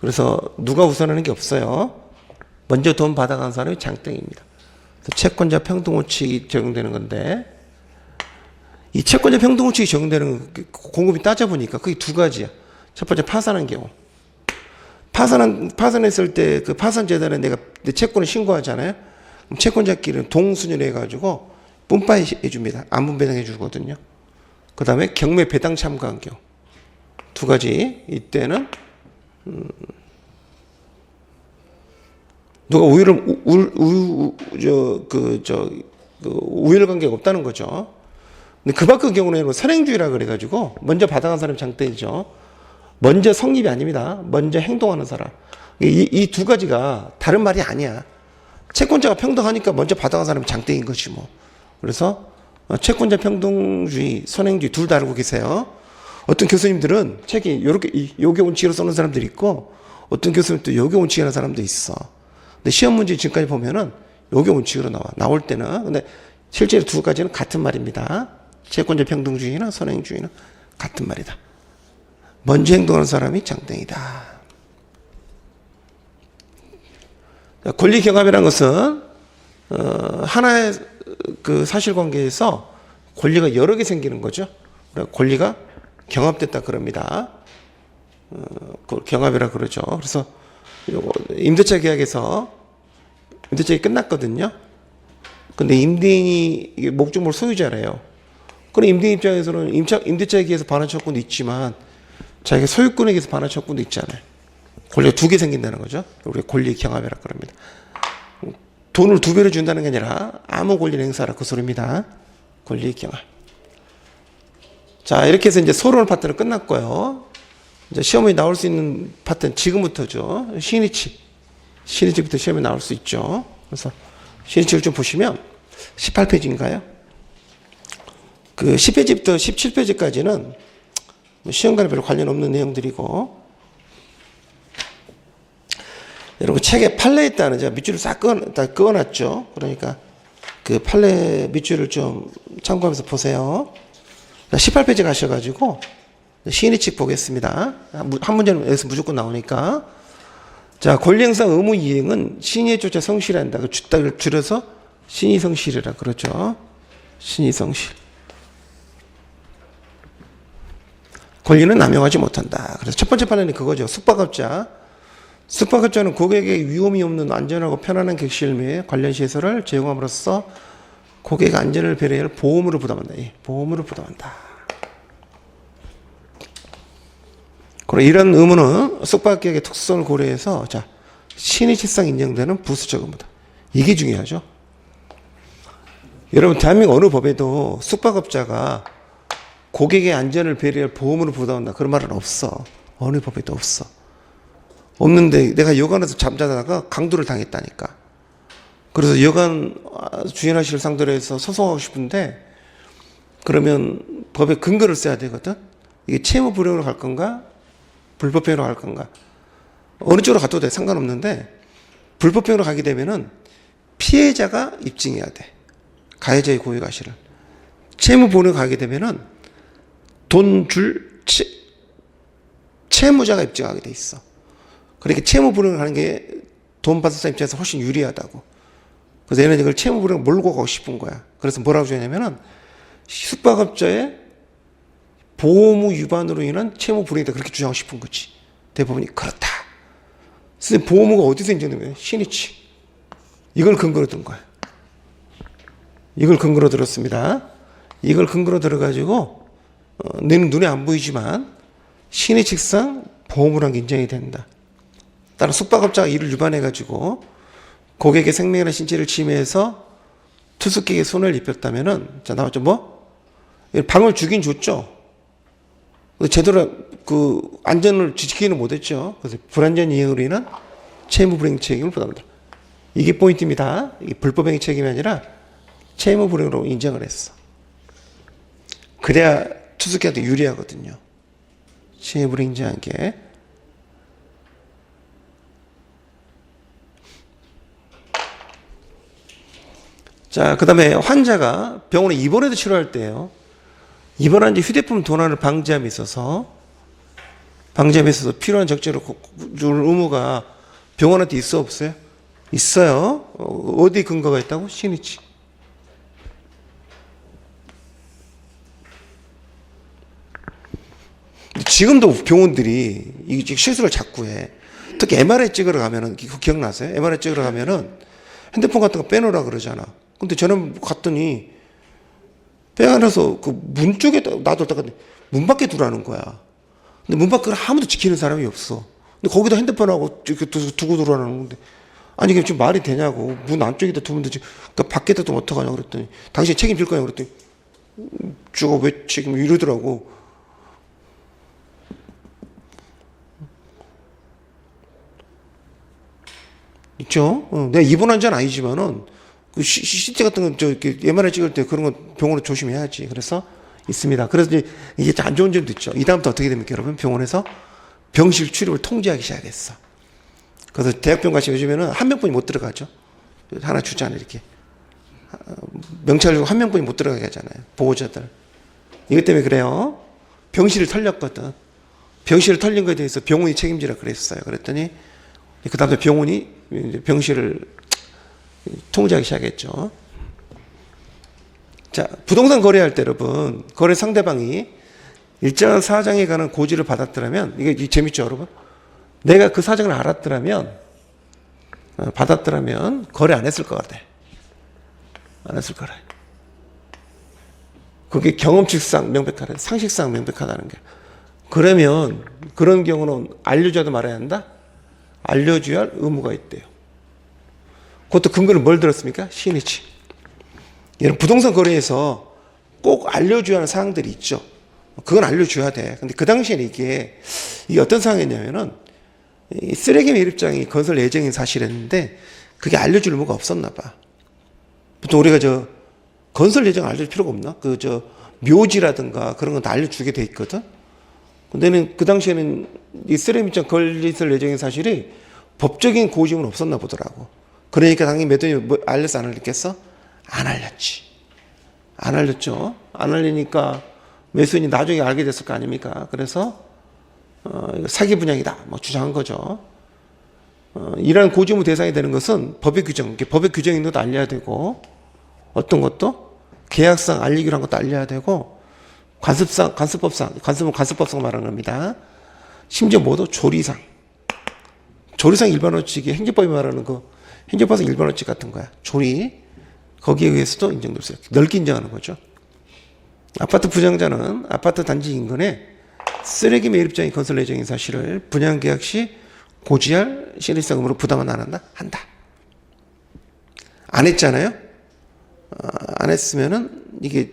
그래서 누가 우선하는 게 없어요. 먼저 돈 받아간 사람이 장땡입니다. 채권자 평등원칙이 적용되는 건데, 이 채권자 평등원칙이 적용되는 공급이 따져보니까 그게 두 가지야. 첫 번째 파산한 경우. 파산했을 때 그 파산재단에 내가 내 채권을 신고하잖아요. 그럼 채권자끼리는 동순위로 해가지고 분파해 줍니다. 안분 배당해 주거든요. 그 다음에 경매 배당 참가한 경우. 두 가지. 이때는 누가 우열 관계가 없다는 거죠. 근데 그 밖의 경우는 선행주의라 그래가지고 먼저 받아간 사람이 장땡이죠. 먼저 성립이 아닙니다. 먼저 행동하는 사람. 이 두 가지가 다른 말이 아니야. 채권자가 평등하니까 먼저 받아간 사람이 장땡인 거지 뭐. 그래서 채권자 평등주의, 선행주의 둘 다 알고 계세요. 어떤 교수님들은 책이 요게 원칙으로 써는 사람들이 있고 어떤 교수님은 또 요게 원칙이라는 사람도 있어. 근데 시험 문제 지금까지 보면은 요게 원칙으로 나올 때는. 근데 실제로 두 가지는 같은 말입니다. 채권자 평등주의나 선행주의는 같은 말이다. 먼저 행동하는 사람이 장땡이다. 권리 경합이라는 것은 하나의 그 사실관계에서 권리가 여러 개 생기는 거죠. 권리가 경합됐다 그럽니다. 경합이라 그러죠. 그래서 임대차 계약에서 임대차가 끝났거든요. 근데 임대인이 목적물 소유자래요. 그럼 임대인 입장에서는 임대차에 의해서 반환 청구권도 있지만 자기가 소유권에 의해서 반환 청구권도 있잖아요. 권리가 두 개 생긴다는 거죠. 우리가 권리 경합이라 그럽니다. 돈을 두 배로 준다는 게 아니라 아무 권리를 행사하라 그 소리입니다. 권리 경합. 자, 이렇게 해서 이제 소론 파트는 끝났고요. 이제 시험에 나올 수 있는 파트는 지금부터죠. 신의칙부터 시험에 나올 수 있죠. 그래서 신의칙을 좀 보시면 18페이지인가요? 그 10페이지부터 17페이지까지는 시험과는 별로 관련 없는 내용들이고, 여러분 책에 판례에 따른 제가 밑줄을 싹 그어놨죠. 그러니까 그 판례 밑줄을 좀 참고하면서 보세요. 18페이지 가셔가지고 시인의칙 보겠습니다. 한 문제는 여기서 무조건 나오니까. 자, 권리행사 의무 이행은 신의에 쫓아 성실한다. 그 줄여서 신의성실이라 그러죠. 신의성실. 권리는 남용하지 못한다. 그래서 첫 번째 판례는 그거죠. 숙박업자. 숙박업자는 고객에게 위험이 없는 안전하고 편안한 객실 및 관련 시설을 제공함으로써 고객 안전을 배려할 보험으로 부담한다. 예, 보험으로 부담한다. 그리고 이런 의무는 숙박계약의 특수성을 고려해서 신의실상 인정되는 부수적 의무다. 이게 중요하죠. 여러분, 대한민국 어느 법에도 숙박업자가 고객의 안전을 배려할 보험으로 부담한다. 그런 말은 없어. 어느 법에도 없어. 없는데 내가 여관에서 잠자다가 강도를 당했다니까. 그래서 여간 주인하실 상대로 해서 소송하고 싶은데 그러면 법에 근거를 써야 되거든. 이게 채무 불이행으로 갈 건가 불법행위로 갈 건가 어느 쪽으로 가도 돼 상관없는데 불법행위로 가게 되면은 피해자가 입증해야 돼. 가해자의 고유 가실을. 채무 불이행으로 가게 되면은 돈 줄 채무자가 입증하게 돼 있어. 그러니까 채무 불이행을 하는 게 돈 받은 사람 입장에서 훨씬 유리하다고. 그래서 얘는 이걸 채무 불이행을 몰고 가고 싶은 거야. 그래서 뭐라고 주냐면은 숙박업자의 보호무 위반으로 인한 채무 불이행이다 그렇게 주장하고 싶은 거지. 대법원이 그렇다. 선생님 보호무가 어디서 인정된 거예요? 신이치. 이걸 근거로 든 거야. 이걸 근거로 들었습니다. 이걸 근거로 들어가지고 너는 눈에 안 보이지만 신의칙상 보호무라는 게 인정이 된다. 따라 숙박업자가 이를 위반해가지고 고객의 생명이나 신체를 침해해서 투숙객에게 손해를 입혔다면은 자 나왔죠 뭐? 방을 주긴 줬죠. 제대로 그 안전을 지키기는 못했죠. 그래서 불안전 이행으로 인한 채무불이행 책임을 부담한다. 이게 포인트입니다. 이게 불법행위 책임이 아니라 채무불이행으로 인정을 했어. 그래야 투숙객한테 유리하거든요. 채무불이행 인정한 게. 자, 그 다음에 환자가 병원에 입원해도 치료할 때요. 입원한 지 휴대폰 도난을 방지함에 있어서 필요한 적재를 줄 의무가 병원한테 있어 없어요? 있어요. 어디 근거가 있다고? 신이치. 지금도 병원들이 이 실수를 자꾸 해. 특히 MRI 찍으러 가면은 기억나세요? MRI 찍으러 가면은 핸드폰 같은 거 빼놓으라 그러잖아. 근데 저는 갔더니 빼안아서 그 문 쪽에 놔뒀다가 문 밖에 두라는 거야. 근데 문 밖을 아무도 지키는 사람이 없어. 근데 거기다 핸드폰하고 두고 들어오라는 건데 아니 이게 지금 말이 되냐고. 문 안쪽에다 두면 되지. 그러니까 밖에다 두면 어떡하냐 그랬더니 당신이 책임질 거냐 그랬더니 저거 왜 책임을 이러더라고. 있죠. 내가 입원한 자는 아니지만은 그 CT 같은 건 이렇게 MRI 찍을 때 그런 건 병원에 조심해야지. 그래서 있습니다. 그래서 이게 안 좋은 점도 있죠. 이 다음부터 어떻게 됩니까, 여러분? 병원에서 병실 출입을 통제하기 시작했어. 그래서 대학병원 가시면 요즘에는 한 명뿐이 못 들어가죠. 하나 주잖아요, 이렇게. 명찰 주고 한 명뿐이 못 들어가게 하잖아요. 보호자들. 이것 때문에 그래요. 병실을 털렸거든. 병실을 털린 거에 대해서 병원이 책임지라 그랬어요. 그랬더니 그 다음에 병원이 병실을 통제하기 시작했죠. 자, 부동산 거래할 때 여러분, 거래 상대방이 일정한 사정에 관한 고지를 받았더라면, 이게 재밌죠, 여러분? 내가 그 사정을 알았더라면, 받았더라면, 거래 안 했을 것 같아. 안 했을 거라. 그게 경험칙상 명백하다. 상식상 명백하다는 게. 그러면, 그런 경우는 알려줘도 말아야 한다? 알려줘야 할 의무가 있대요. 그것도 근거를 뭘 들었습니까? 신이치. 이런 부동산 거래에서 꼭 알려줘야 하는 사항들이 있죠. 그건 알려줘야 돼. 근데 그 당시에는 이게 어떤 상황이냐면은 쓰레기 매립장이 건설 예정인 사실이었는데 그게 알려줄 의무가 없었나 봐. 보통 우리가 건설 예정 알려줄 필요가 없나? 묘지라든가 그런 건 다 알려주게 돼 있거든. 근데는 그 당시에는 이 쓰레기 매립장 건설 예정인 사실이 법적인 고지는 없었나 보더라고. 그러니까 당연히 매도인이 알렸어, 안 알렸겠어? 안 알렸지. 안 알렸죠. 안 알리니까 매수인이 나중에 알게 됐을 거 아닙니까? 그래서 이거 사기 분양이다 뭐 주장한 거죠. 이러한 고지의무 대상이 되는 것은 법의 규정, 법의 규정이 있는 것도 알려야 되고 어떤 것도 계약상 알리기로 한 것도 알려야 되고 관습법상 말하는 겁니다. 심지어 뭐도 조리상 일반원칙이 행정법이 말하는 행정법상 일반원칙 같은 거야. 조리. 거기에 의해서도 인정될 수 있어요. 넓게 인정하는 거죠. 아파트 분양자는 아파트 단지 인근에 쓰레기 매립장이 건설 예정인 사실을 분양계약 시 고지할 신의성으로 부담은 안 한다? 한다. 안 했잖아요? 안 했으면은 이게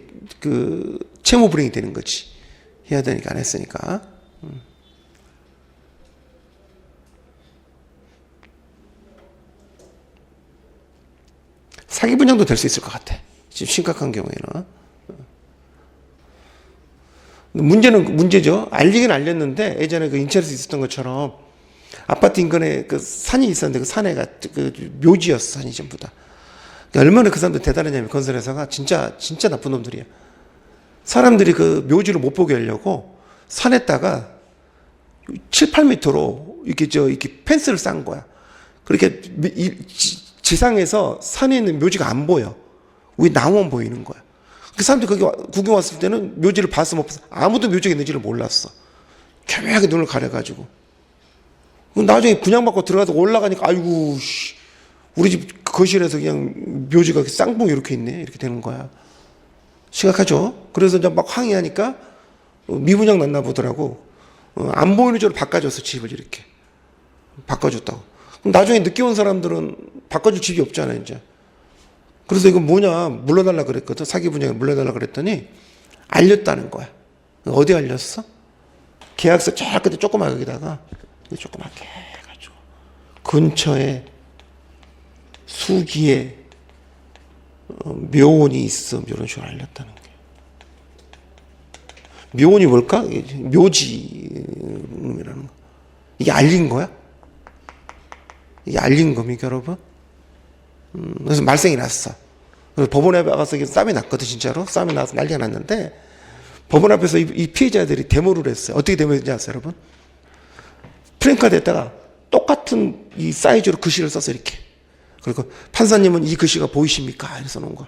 채무 불이행이 되는 거지. 해야 되니까 안 했으니까. 사기 분양도 될 수 있을 것 같아. 지금 심각한 경우에는. 문제는 문제죠. 알리긴 알렸는데 예전에 그 인천에서 있었던 것처럼 아파트 인근에 그 산이 있었는데 그 산에가 그 묘지였어. 산이 전부 다. 그러니까 얼마나 그 사람들 대단하냐면 건설회사가 진짜 나쁜 놈들이야. 사람들이 그 묘지를 못 보게 하려고 산에다가 7, 8m로 이렇게 펜스를 싼 거야. 그렇게 지상에서 산에 있는 묘지가 안 보여. 우리 나무만 보이는 거야. 그 사람들이 거기 구경 왔을 때는 묘지를 봤어 못 봤어. 아무도 묘지가 있는지를 몰랐어. 교묘하게 눈을 가려가지고. 나중에 분양받고 들어가서 올라가니까 아이고 우리 집 거실에서 그냥 묘지가 쌍봉이 이렇게 있네. 이렇게 되는 거야. 심각하죠. 그래서 이제 막 항의하니까 미분양 났나 보더라고. 안 보이는 쪽으로 바꿔줬어. 집을 이렇게. 바꿔줬다고. 그럼 나중에 늦게 온 사람들은 바꿔줄 집이 없잖아요. 이제. 그래서 이거 뭐냐 물러달라 그랬거든. 사기 분양을 물러달라 그랬더니 알렸다는 거야. 어디 알렸어? 계약서 저 끝에 조그맣게 여기다가 조그맣게 해가지고 근처에 수기에 묘원이 있어. 이런 식으로 알렸다는 거야. 묘원이 뭘까? 묘지라는 거. 이게 알린 거야? 이게 알린 겁니까, 여러분? 그래서 말썽이 났어. 그래서 법원에 가서 싸움이 났거든, 진짜로. 싸움이 나서 난리가 났는데, 법원 앞에서 이 피해자들이 데모를 했어요. 어떻게 데모했는지 아세요, 여러분? 프랭카드에다가 똑같은 이 사이즈로 글씨를 써서 이렇게. 그리고 판사님은 이 글씨가 보이십니까? 이렇게 써놓은 거야.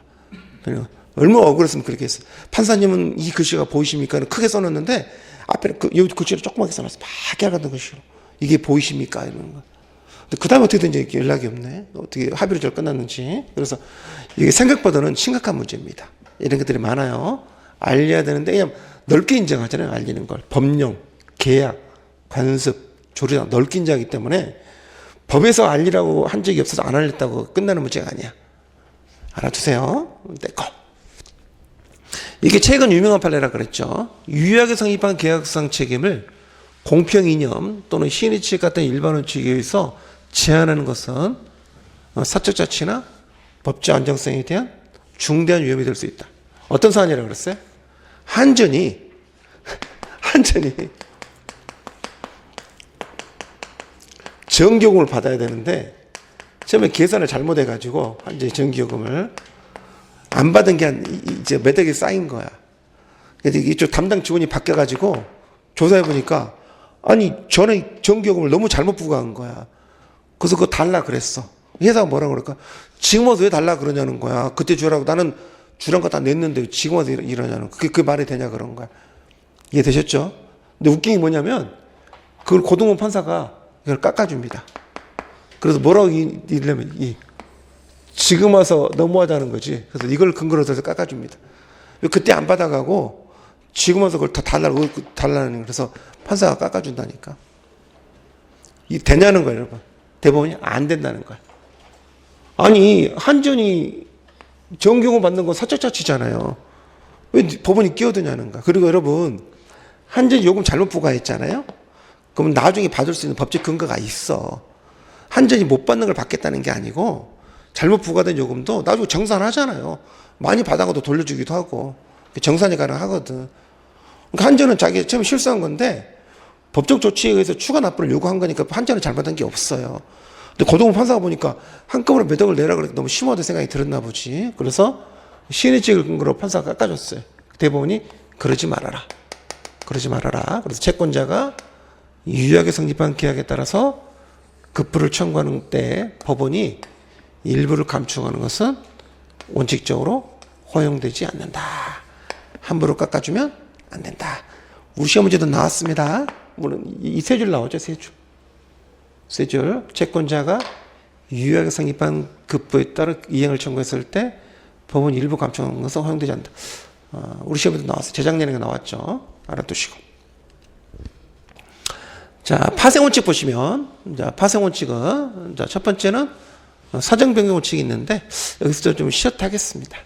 얼마나 억울했으면 그렇게 했어. 판사님은 이 글씨가 보이십니까? 크게 써놨는데, 앞에 여기 글씨를 조그맣게 써놨어. 막 약간 글씨로. 이게 보이십니까? 이러는 거야. 그 다음에 어떻게 된지 연락이 없네. 어떻게 합의로 잘 끝났는지. 그래서 이게 생각보다는 심각한 문제입니다. 이런 것들이 많아요. 알려야 되는데, 그냥 넓게 인정하잖아요. 알리는 걸. 법령, 계약, 관습, 조례 넓게 인정하기 때문에 법에서 알리라고 한 적이 없어서 안 알렸다고 끝나는 문제가 아니야. 알아두세요. 떼거. 이게 최근 유명한 판례라 그랬죠. 유의하게 성립한 계약상 책임을 공평 이념 또는 시인의칙 같은 일반 원칙에 의해서 제한하는 것은 사적 자치나 법적 안정성에 대한 중대한 위험이 될 수 있다. 어떤 사안이라고 그랬어요? 한전이 전기요금을 받아야 되는데 처음에 계산을 잘못해가지고 한전이 전기요금을 안 받은 게 이제 몇 억이 쌓인 거야. 그래서 이쪽 담당 직원이 바뀌어가지고 조사해보니까 아니 전에 전기요금을 너무 잘못 부과한 거야. 그래서 그거 달라 그랬어. 회사가 뭐라고 그럴까? 지금 와서 왜 달라 그러냐는 거야. 그때 주라고 나는 주란 거 다 냈는데 지금 와서 이러냐는 거야. 그게 말이 되냐 그런 거야. 이해되셨죠? 근데 웃긴 게 뭐냐면 그걸 고등원 판사가 이걸 깎아줍니다. 그래서 뭐라고 이러냐면 지금 와서 너무하다는 거지. 그래서 이걸 근거로 해서 깎아줍니다. 그때 안 받아가고 지금 와서 그걸 다 달라는 그래서 판사가 깎아준다니까. 이 되냐는 거예요, 여러분. 대법원이 안 된다는 거야. 아니 한전이 전기요금 받는 건 사적 자치잖아요. 왜 법원이 끼어드냐는 거야. 그리고 여러분 한전이 요금 잘못 부과했잖아요. 그러면 나중에 받을 수 있는 법적 근거가 있어. 한전이 못 받는 걸 받겠다는 게 아니고 잘못 부과된 요금도 나중에 정산하잖아요. 많이 받아가도 돌려주기도 하고 정산이 가능하거든. 그러니까 한전은 자기 처음에 실수한 건데 법적 조치에 의해서 추가 납부를 요구한 거니까 한전은 잘못한 게 없어요. 근데 고등원 판사가 보니까 한꺼번에 몇 억을 내라 그래서 너무 심하다 생각이 들었나 보지. 그래서 시인의칙을 근거로 판사가 깎아줬어요. 대법원이 그러지 말아라. 그러지 말아라. 그래서 채권자가 유효하게 성립한 계약에 따라서 급부를 청구하는 때 법원이 일부를 감축하는 것은 원칙적으로 허용되지 않는다. 함부로 깎아주면 안 된다. 우리 시험 문제도 나왔습니다. 물론 이 세 줄 나오죠. 세 줄. 세 줄. 채권자가 유효하게 성립한 급부에 따라 이행을 청구했을 때 법원 일부 감축하는 것은 허용되지 않는다. 우리 시험에도 나왔어요. 재작년에 나왔죠. 알아두시고. 자, 파생원칙 보시면, 자, 파생원칙은, 자, 첫 번째는 사정변경원칙이 있는데, 여기서 좀 쉬었다 하겠습니다.